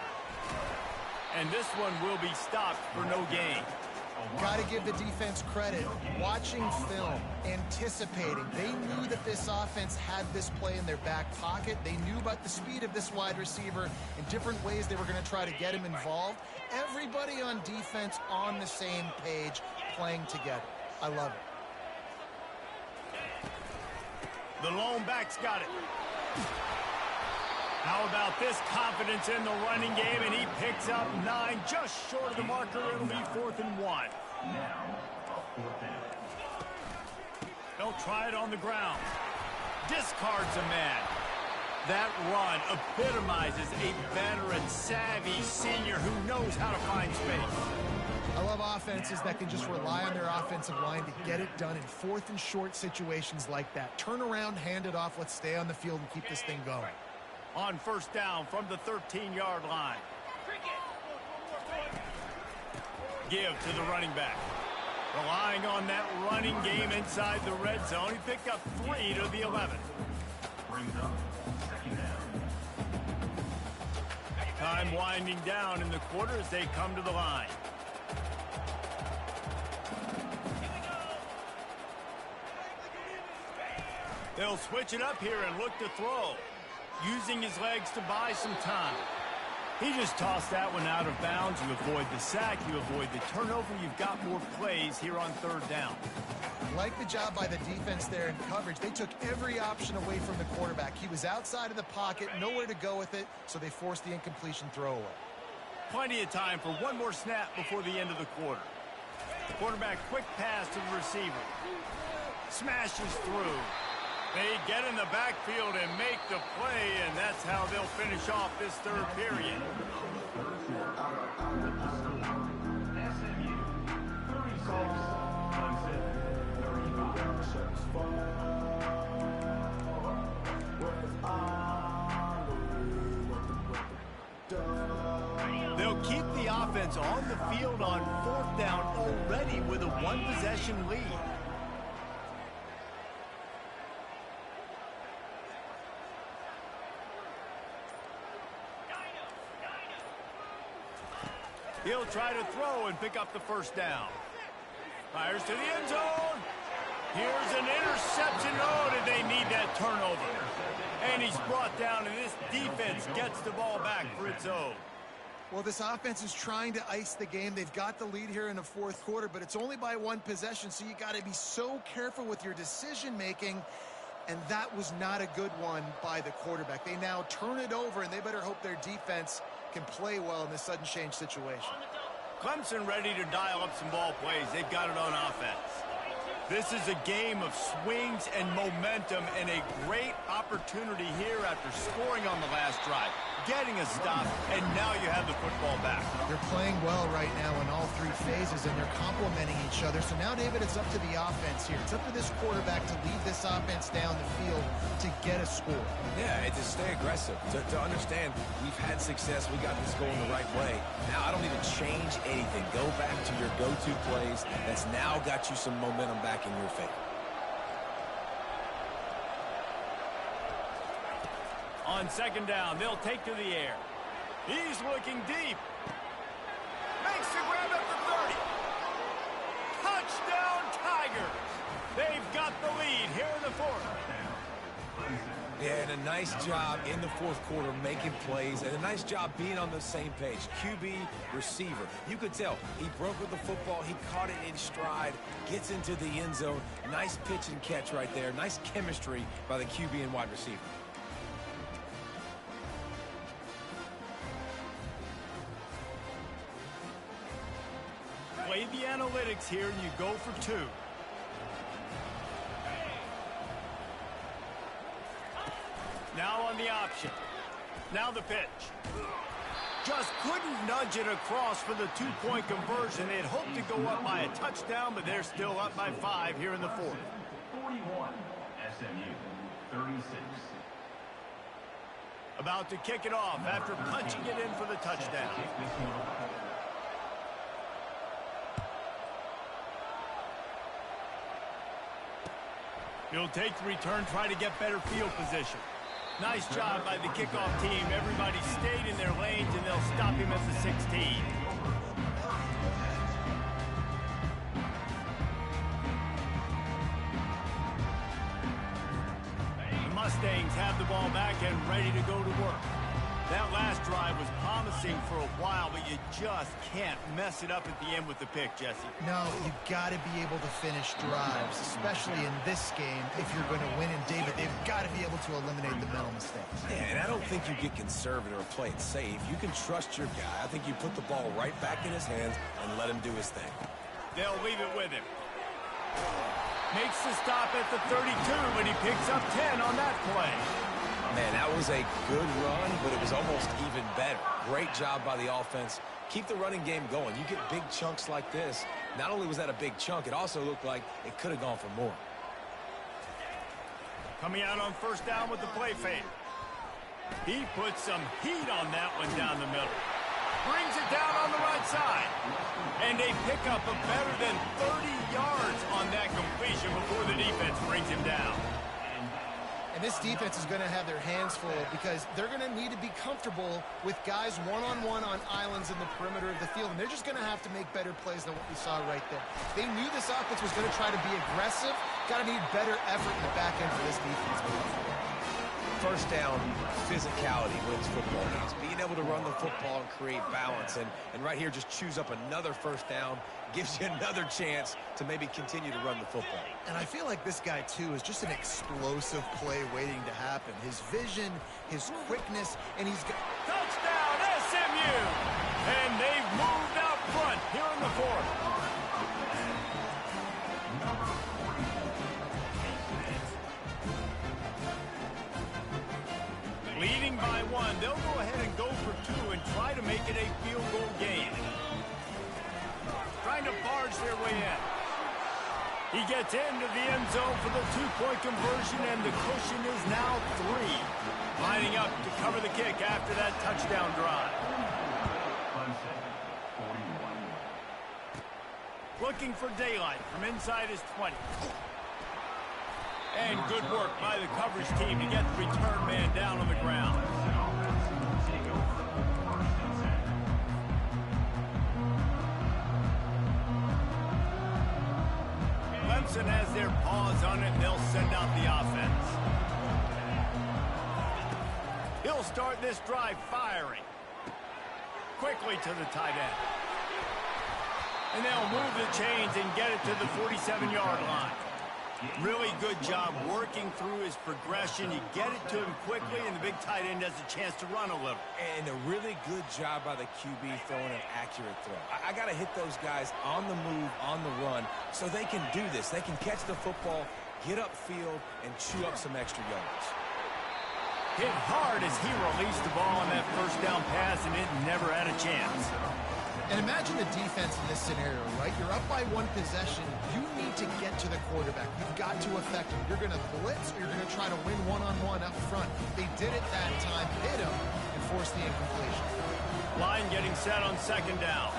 And this one will be stopped for no gain. Got to give the defense credit. Watching film, anticipating. They knew that this offense had this play in their back pocket. They knew about the speed of this wide receiver and different ways they were going to try to get him involved. Everybody on defense on the same page, playing together. I love it. The lone back's got it. How about this confidence in the running game, and he picks up 9, just short of the marker. It'll be 4th and 1. They'll try it on the ground. Discards a man. That run epitomizes a veteran, savvy senior who knows how to find space. I love offenses that can just rely on their offensive line to get it done in 4th and short situations like that. Turn around, hand it off, let's stay on the field and keep this thing going. On first down from the 13-yard line. Give to the running back. Relying on that running game inside the red zone. He picked up 3 to the 11. Brings up second down. Time winding down in the quarter as they come to the line. They'll switch it up here and look to throw. Using his legs to buy some time. He just tossed that one out of bounds. You avoid the sack, you avoid the turnover. You've got more plays here on third down. Like the job by the defense there in coverage. They took every option away from the quarterback. He was outside of the pocket, nowhere to go with it, so they forced the incompletion throwaway. Plenty of time for one more snap before the end of the quarter. Quarterback quick pass to the receiver. Smashes through. They get in the backfield and make the play, and that's how they'll finish off this third period. SMU 36-35. They'll keep offense on the field on 4th down already with a one-possession lead. He'll try to throw and pick up the first down. Fires to the end zone. Here's an interception. Oh, did they need that turnover? And he's brought down, and this defense gets the ball back for its own. Well, this offense is trying to ice the game. They've got the lead here in the 4th quarter, but it's only by one possession, so you got to be so careful with your decision-making, and that was not a good one by the quarterback. They now turn it over, and they better hope their defense can play well in this sudden change situation. Clemson ready to dial up some ball plays. They've got it on offense. This is a game of swings and momentum, and a great opportunity here after scoring on the last drive, getting a stop, and now you have the football back. They're playing well right now in all three phases, and they're complementing each other. So now, David, it's up to the offense here. It's up to this quarterback to lead this offense down the field to get a score. Yeah, to stay aggressive, to understand we've had success, we got this going the right way. Now I don't need to change anything. Go back to your go-to plays. That's now got you some momentum back in your favor. On 2nd down, they'll take to the air. He's looking deep. Makes the grab at the 30. Touchdown, Tigers. They've got the lead here in the 4th. Yeah, and a nice job in the 4th quarter making plays, and a nice job being on the same page. QB, receiver. You could tell he broke with the football. He caught it in stride, gets into the end zone. Nice pitch and catch right there. Nice chemistry by the QB and wide receiver. Play the analytics here, and you go for 2. Now on the option. Now the pitch. Just couldn't nudge it across for the 2-point conversion. They had hoped to go up by a touchdown, but they're still up by 5 here in the 4th. 41, SMU, 36. About to kick it off after punching it in for the touchdown. He'll take the return, try to get better field position. Nice job by the kickoff team. Everybody stayed in their lanes, and they'll stop him at the 16. The Mustangs have the ball back and ready to go to work. That last drive was promising for a while, but you just can't mess it up at the end with the pick, Jesse. No, you've got to be able to finish drives, especially in this game. If you're going to win, and David, they've got to be able to eliminate the mental mistakes. Yeah, and I don't think you get conservative or play it safe. You can trust your guy. I think you put the ball right back in his hands and let him do his thing. They'll leave it with him. Makes the stop at the 32, but he picks up 10 on that play. Man, that was a good run, but it was almost even better. Great job by the offense. Keep the running game going. You get big chunks like this. Not only was that a big chunk, it also looked like it could have gone for more. Coming out on 1st down with the play fake. He puts some heat on that one down the middle. Brings it down on the right side. And they pick up a better than 30 yards on that completion before the defense brings him down. And this defense is going to have their hands full because they're going to need to be comfortable with guys one-on-one on islands in the perimeter of the field. And they're just going to have to make better plays than what we saw right there. They knew this offense was going to try to be aggressive. Got to need better effort in the back end for this defense. 1st down, physicality wins football games. Being able to run the football and create balance. And right here, just choose up another 1st down. Gives you another chance to maybe continue to run the football. And I feel like this guy, too, is just an explosive play waiting to happen. His vision, his quickness, and he's got... Touchdown, SMU! And they've moved out front here in the 4th. Leading by 1, they'll go ahead and go for 2 and try to make it a field goal game. Trying to barge their way in. He gets into the end zone for the 2-point conversion, and the cushion is now 3. Lining up to cover the kick after that touchdown drive. Looking for daylight from inside his 20. And good work by the coverage team to get the return man down on the ground. Clemson has their paws on it, and they'll send out the offense. He'll start this drive firing. Quickly to the tight end. And they'll move the chains and get it to the 47-yard line. Really good job working through his progression. You get it to him quickly, and the big tight end has a chance to run a little. And a really good job by the QB throwing an accurate throw. I got to hit those guys on the move, on the run, so they can do this. They can catch the football, get upfield, and chew up some extra yards. Hit hard as he released the ball on that first down pass, and it never had a chance. And imagine the defense in this scenario, right? You're up by one possession. You need to get to the quarterback. You've got to affect him. You're going to blitz, or you're going to try to win one-on-one up front. They did it that time, hit him, and forced the incompletion. Line getting set on second down.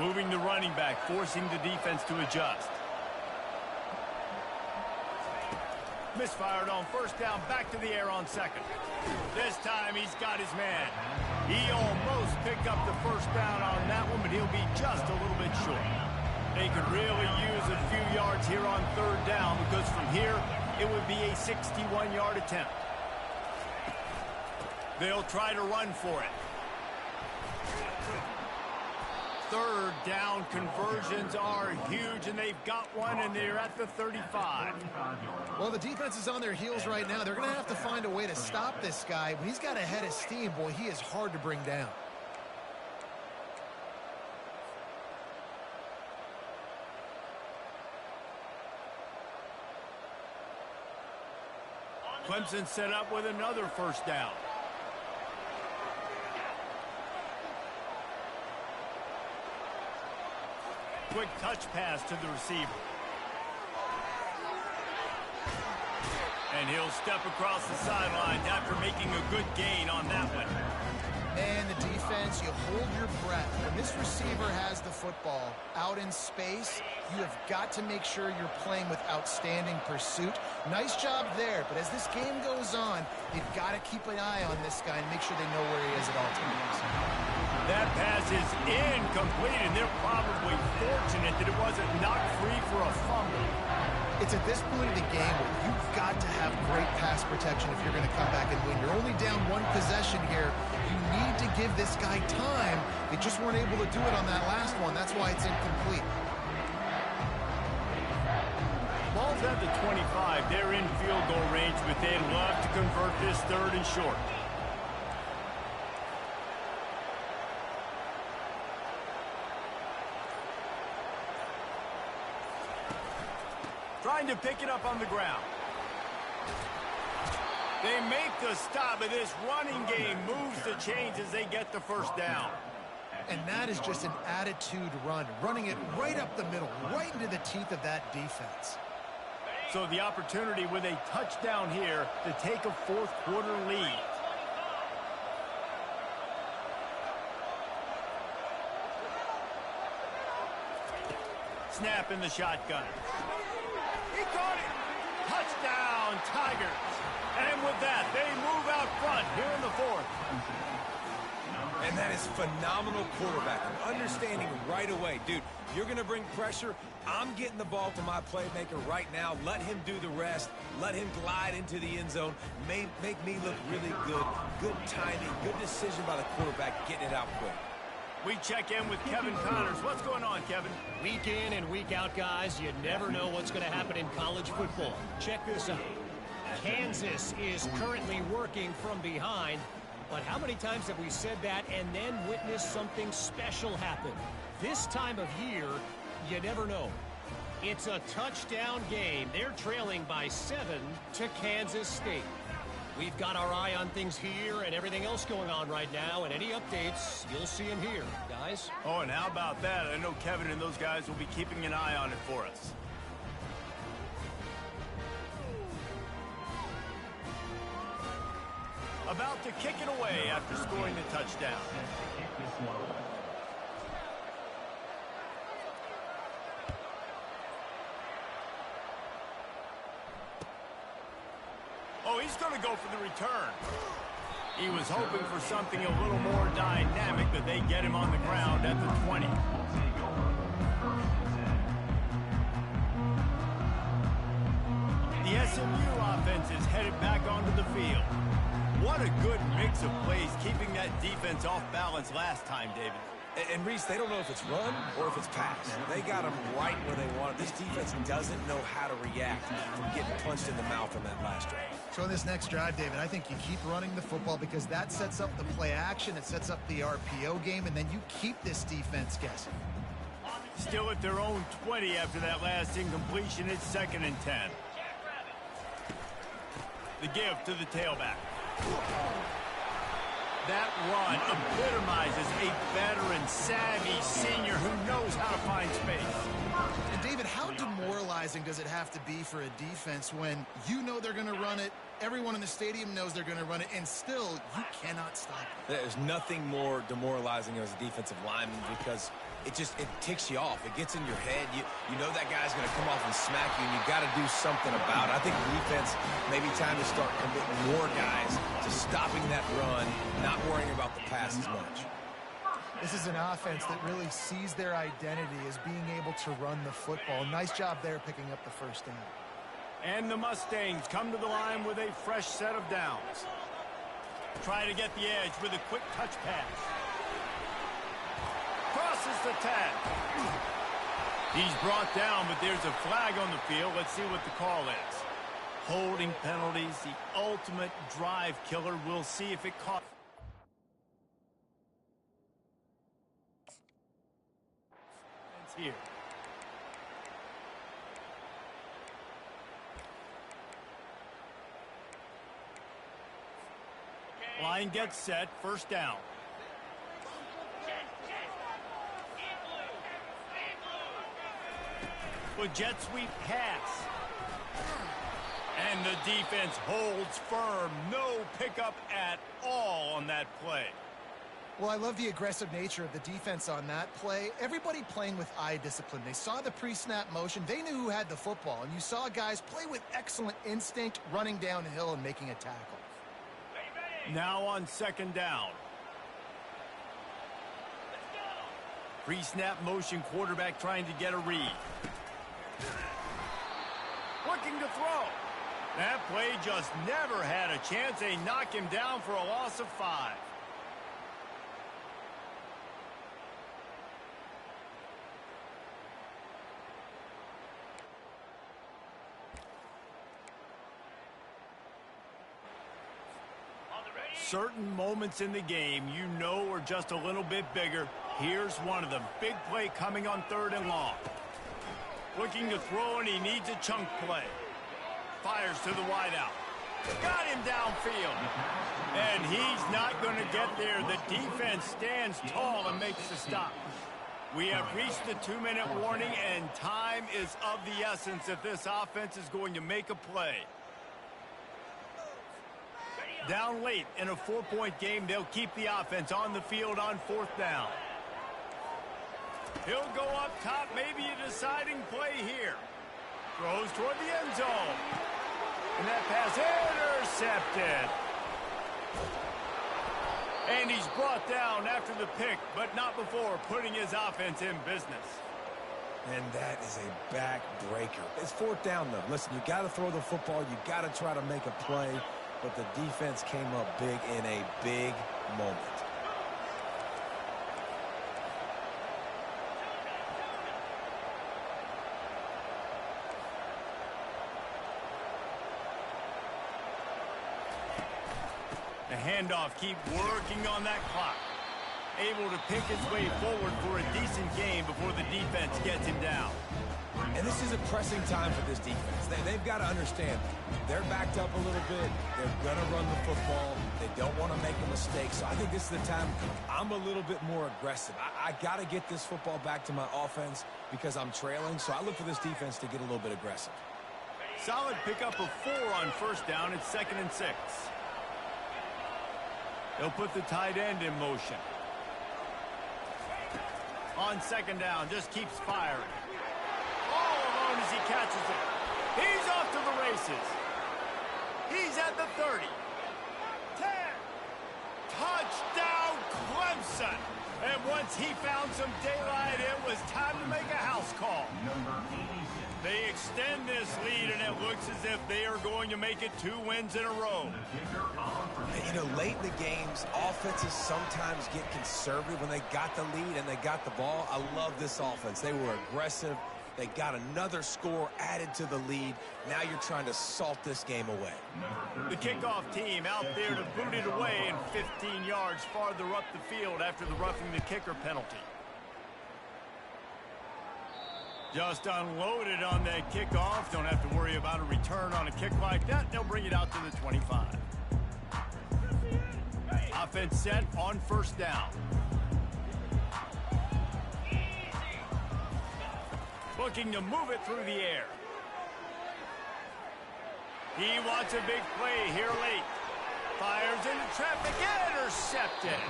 Moving the running back, forcing the defense to adjust. Misfired on first down, back to the air on second. This time he's got his man. He almost picked up the first down on that one, but he'll be just a little bit short. They could really use a few yards here on third down, because from here it would be a 61-yard attempt. They'll try to run for it. Third down conversions are huge, and they've got one, and they're at the 35. Well, the defense is on their heels right now. They're going to have to find a way to stop this guy. When he's got a head of steam, boy, he is hard to bring down. Clemson set up with another first down. Quick touch pass to the receiver. And he'll step across the sidelines after making a good gain on that one. And the defense, you hold your breath. When this receiver has the football out in space, you have got to make sure you're playing with outstanding pursuit. Nice job there, but as this game goes on, they've got to keep an eye on this guy and make sure they know where he is at all times. That pass is incomplete, and they're probably fortunate that it wasn't knocked free for a fumble. It's at this point of the game where you've got to have great pass protection if you're going to come back and win. You're only down one possession here. You need to give this guy time. They just weren't able to do it on that last one. That's why it's incomplete. Ball's at the 25. They're in field goal range, but they'd love to convert this third and short. Trying to pick it up on the ground. They make the stop, but this running game moves the chains as they get the first down. And that is just an attitude run, running it right up the middle, right into the teeth of that defense. So the opportunity with a touchdown here to take a fourth quarter lead. Snap in the shotgun. He caught it. Touchdown, Tigers. And with that, they move out front here in the fourth. And that is phenomenal quarterbacking. Understanding right away, dude, you're going to bring pressure. I'm getting the ball to my playmaker right now. Let him do the rest. Let him glide into the end zone. Make me look really good. Good timing, good decision by the quarterback, getting it out quick. We check in with Kevin Connors. What's going on, Kevin? Week in and week out, guys, you never know what's going to happen in college football. Check this out. Kansas is currently working from behind, but how many times have we said that and then witnessed something special happen? This time of year, you never know. It's a touchdown game. They're trailing by 7 to Kansas State. We've got our eye on things here and everything else going on right now, and any updates, you'll see them here, guys. Oh, and how about that? I know Kevin and those guys will be keeping an eye on it for us. About to kick it away after scoring the touchdown. Oh, he's going to go for the return. He was hoping for something a little more dynamic, but they get him on the ground at the 20. The SMU offense is headed back onto the field. What a good mix of plays, keeping that defense off balance last time, David. And Reese, they don't know if it's run or if it's pass. They got them right where they want it. This defense doesn't know how to react from getting punched in the mouth on that last drive. So in this next drive, David, I think you keep running the football because that sets up the play action, it sets up the RPO game, and then you keep this defense guessing. Still at their own 20 after that last incompletion. It's 2nd and 10. The give to the tailback. That run epitomizes a veteran, savvy senior who knows how to find space. And David, how demoralizing does it have to be for a defense when you know they're going to run it, everyone in the stadium knows they're going to run it, and still you cannot stop it? There's nothing more demoralizing as a defensive lineman because it ticks you off. It gets in your head. You know that guy's going to come off and smack you, and you got to do something about it. I think the defense, maybe time to start committing more guys to stopping that run, not worrying about the pass as much. This is an offense that really sees their identity as being able to run the football. Nice job there picking up the first down. And the Mustangs come to the line with a fresh set of downs. Try to get the edge with a quick touch pass. Crosses the 10. He's brought down, but there's a flag on the field. Let's see what the call is. Holding penalties, the ultimate drive killer. We'll see if it caught. It's here. Line gets set, first down. With jet sweep pass. And the defense holds firm. No pickup at all on that play. Well, I love the aggressive nature of the defense on that play. Everybody playing with eye discipline. They saw the pre-snap motion. They knew who had the football. And you saw guys play with excellent instinct, running downhill and making a tackle. Now on 2nd down. Pre-snap motion, quarterback trying to get a read. Looking to throw. That play just never had a chance. They knock him down for a loss of 5. Certain moments in the game you know are just a little bit bigger. Here's one of them. Big play coming on 3rd and long. Looking to throw, and he needs a chunk play. Fires to the wideout. Got him downfield. And he's not going to get there. The defense stands tall and makes the stop. We have reached the 2-minute warning, and time is of the essence if this offense is going to make a play. Down late in a 4-point game, they'll keep the offense on the field on 4th down. He'll go up top, maybe a deciding play here. Throws toward the end zone. And that pass intercepted. And he's brought down after the pick, but not before putting his offense in business. And that is a back-breaker. It's 4th down, though. Listen, you got to throw the football. You got to try to make a play. But the defense came up big in a big moment. The handoff, keep working on that clock. Able to pick his way forward for a decent game before the defense gets him down. And this is a pressing time for this defense. They've got to understand they're backed up a little bit. They're going to run the football. They don't want to make a mistake. So I think this is the time I'm a little bit more aggressive. I got to get this football back to my offense because I'm trailing. So I look for this defense to get a little bit aggressive. Solid pickup of 4 on 1st down. It's 2nd and 6. They'll put the tight end in motion. On 2nd down, just keeps firing. All alone as he catches it. He's off to the races. He's at inside the 30. 10. Touchdown, Clemson. And once he found some daylight, it was time to make a house call. Number 86. They extend this lead, and it looks as if they are going to make it 2 wins in a row. You know, late in the games, offenses sometimes get conservative when they got the lead and they got the ball. I love this offense. They were aggressive. They got another score added to the lead. Now you're trying to salt this game away. The kickoff team out there to boot it away and 15 yards farther up the field after the roughing the kicker penalty. Just unloaded on that kickoff. Don't have to worry about a return on a kick like that. They'll bring it out to the 25. Offense set on first down. Looking to move it through the air. He wants a big play here late. Fires into traffic, intercepted.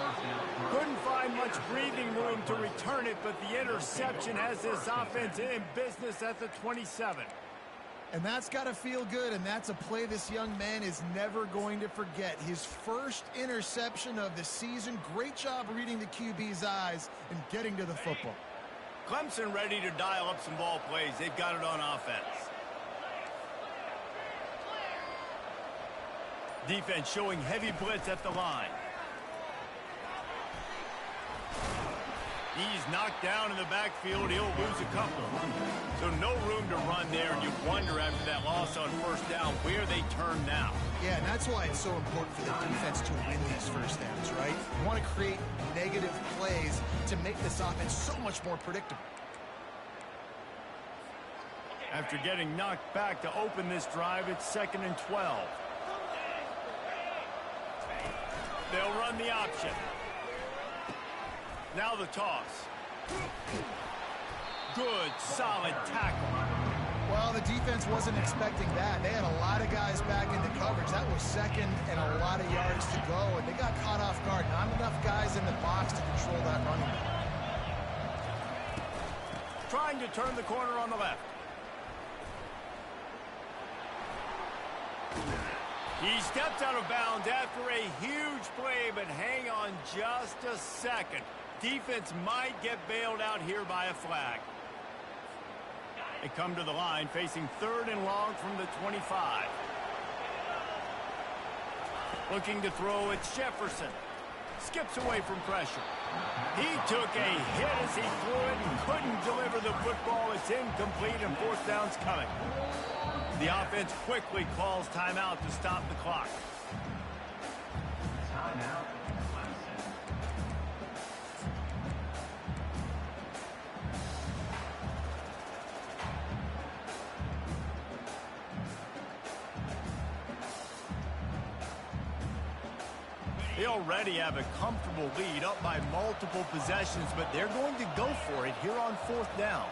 Couldn't find much breathing room to return it, but the interception has this offense in business at the 27. And that's got to feel good, and that's a play this young man is never going to forget. His first interception of the season. Great job reading the QB's eyes and getting to the football. Clemson ready to dial up some ball plays. They've got it on offense. Defense showing heavy blitz at the line. He's knocked down in the backfield. He'll lose a couple. So no room to run there, and you wonder after that loss on first down where they turn now. Yeah, and that's why it's so important for the defense to win these first downs, right? You want to create negative plays to make this offense so much more predictable. After getting knocked back to open this drive, it's 2nd and 12. They'll run the option. Now the toss. Good, solid tackle. Well, the defense wasn't expecting that. They had a lot of guys back into coverage. That was second and a lot of yards to go, and they got caught off guard. Not enough guys in the box to control that running back. Trying to turn the corner on the left. He steps out of bounds after a huge play, but hang on just a second. Defense might get bailed out here by a flag. They come to the line facing 3rd and long from the 25. Looking to throw, it's Jefferson. Skips away from pressure. He took a hit as he threw it and couldn't deliver the football. It's incomplete and 4th down's coming. The offense quickly calls timeout to stop the clock. Timeout. They already have a comfortable lead up by multiple possessions, but they're going to go for it here on 4th down.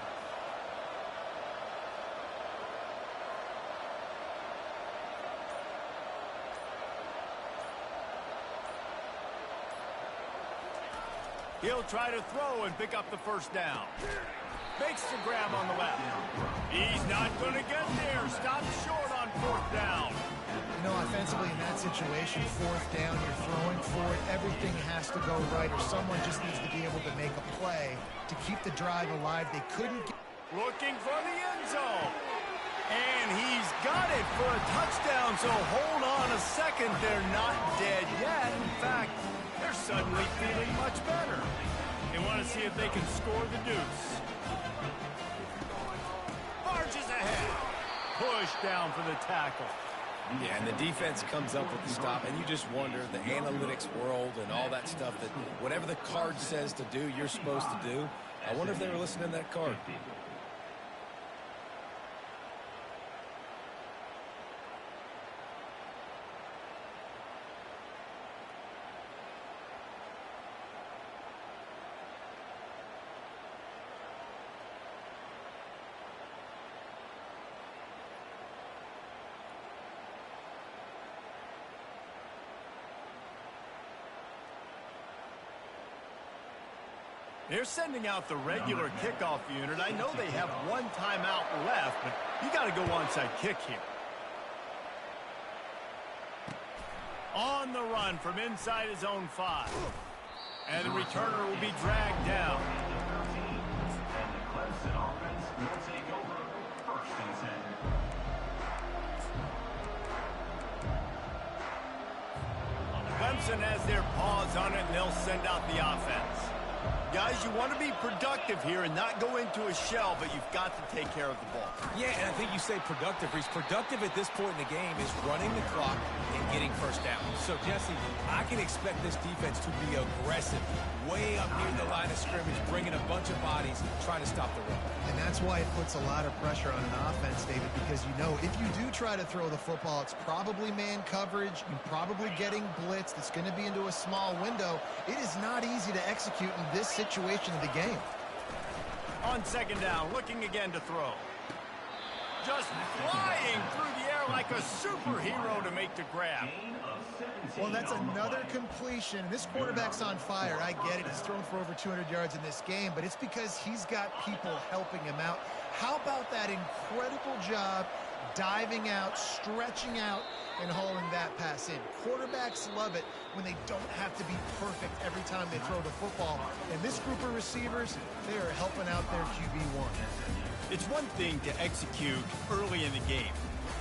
He'll try to throw and pick up the first down. Makes the grab on the left. He's not going to get there. Stops short on 4th down. You know, offensively in that situation, 4th down, you're throwing for it. Everything has to go right, or someone just needs to be able to make a play to keep the drive alive. They couldn't get... Looking for the end zone. And he's got it for a touchdown, so hold on a second. They're not dead yet. In fact, they're suddenly feeling much better. They want to see if they can score the deuce. Barges ahead. Push down for the tackle. Yeah, and the defense comes up with the stop, and you just wonder, the analytics world and all that stuff, that whatever the card says to do, you're supposed to do. I wonder if they were listening to that card. They're sending out the regular kickoff unit. I know they have one timeout left, but you got to go onside kick here. On the run from inside his own 5. And the returner will be dragged down. And the Clemson offense will take over. 1st and 10. Clemson has their paws on it, and they'll send out the offense. Guys, you want to be productive here and not go into a shell, but you've got to take care of the ball. Yeah, and I think you say productive. Reese, productive at this point in the game is running the clock and getting first down. So, Jesse, I can expect this defense to be aggressive, way up near the line of scrimmage, bringing a bunch of bodies, trying to stop the run. And that's why it puts a lot of pressure on an offense, David, because you know if you do try to throw the football, it's probably man coverage. You're probably getting blitzed. It's going to be into a small window. It is not easy to execute in this situation of the game. On 2nd down, looking again to throw. Just flying through the air like a superhero to make the grab. Well, that's another completion. This quarterback's on fire. I get it. He's thrown for over 200 yards in this game, but it's because he's got people helping him out. How about that incredible job diving out, stretching out, and hauling that pass in? Quarterbacks love it when they don't have to be perfect every time they throw the football. And this group of receivers, they are helping out their QB1. It's one thing to execute early in the game.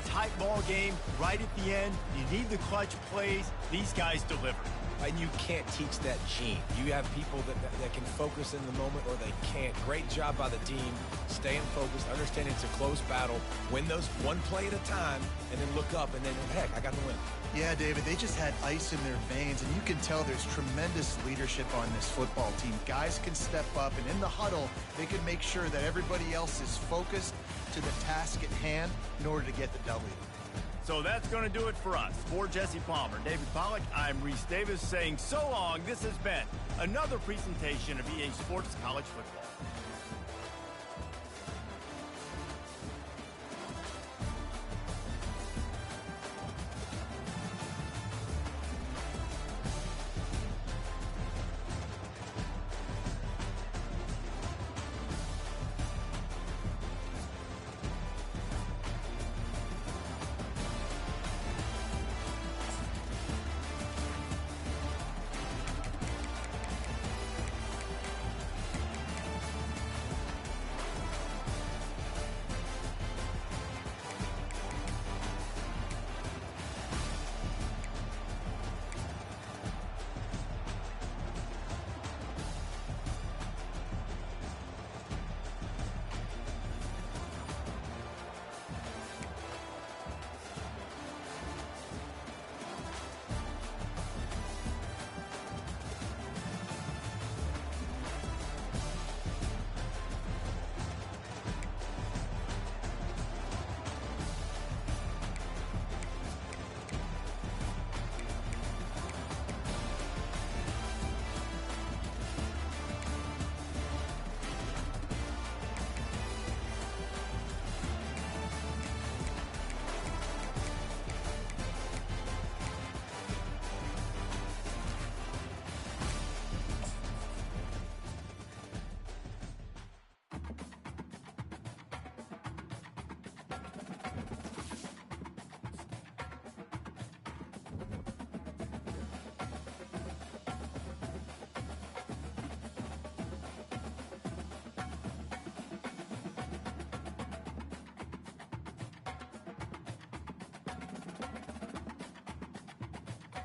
Tight ball game, right at the end, you need the clutch plays. These guys deliver. And you can't teach that gene. You have people that can focus in the moment or they can't. Great job by the team, staying focused, understanding it's a close battle, win those one play at a time, and then look up and then, heck, I got the win. Yeah, David, they just had ice in their veins, and you can tell there's tremendous leadership on this football team. Guys can step up, and in the huddle, they can make sure that everybody else is focused to the task at hand in order to get the W. So that's going to do it for us. For Jesse Palmer, David Pollack, I'm Reese Davis saying so long. This has been another presentation of EA Sports College Football.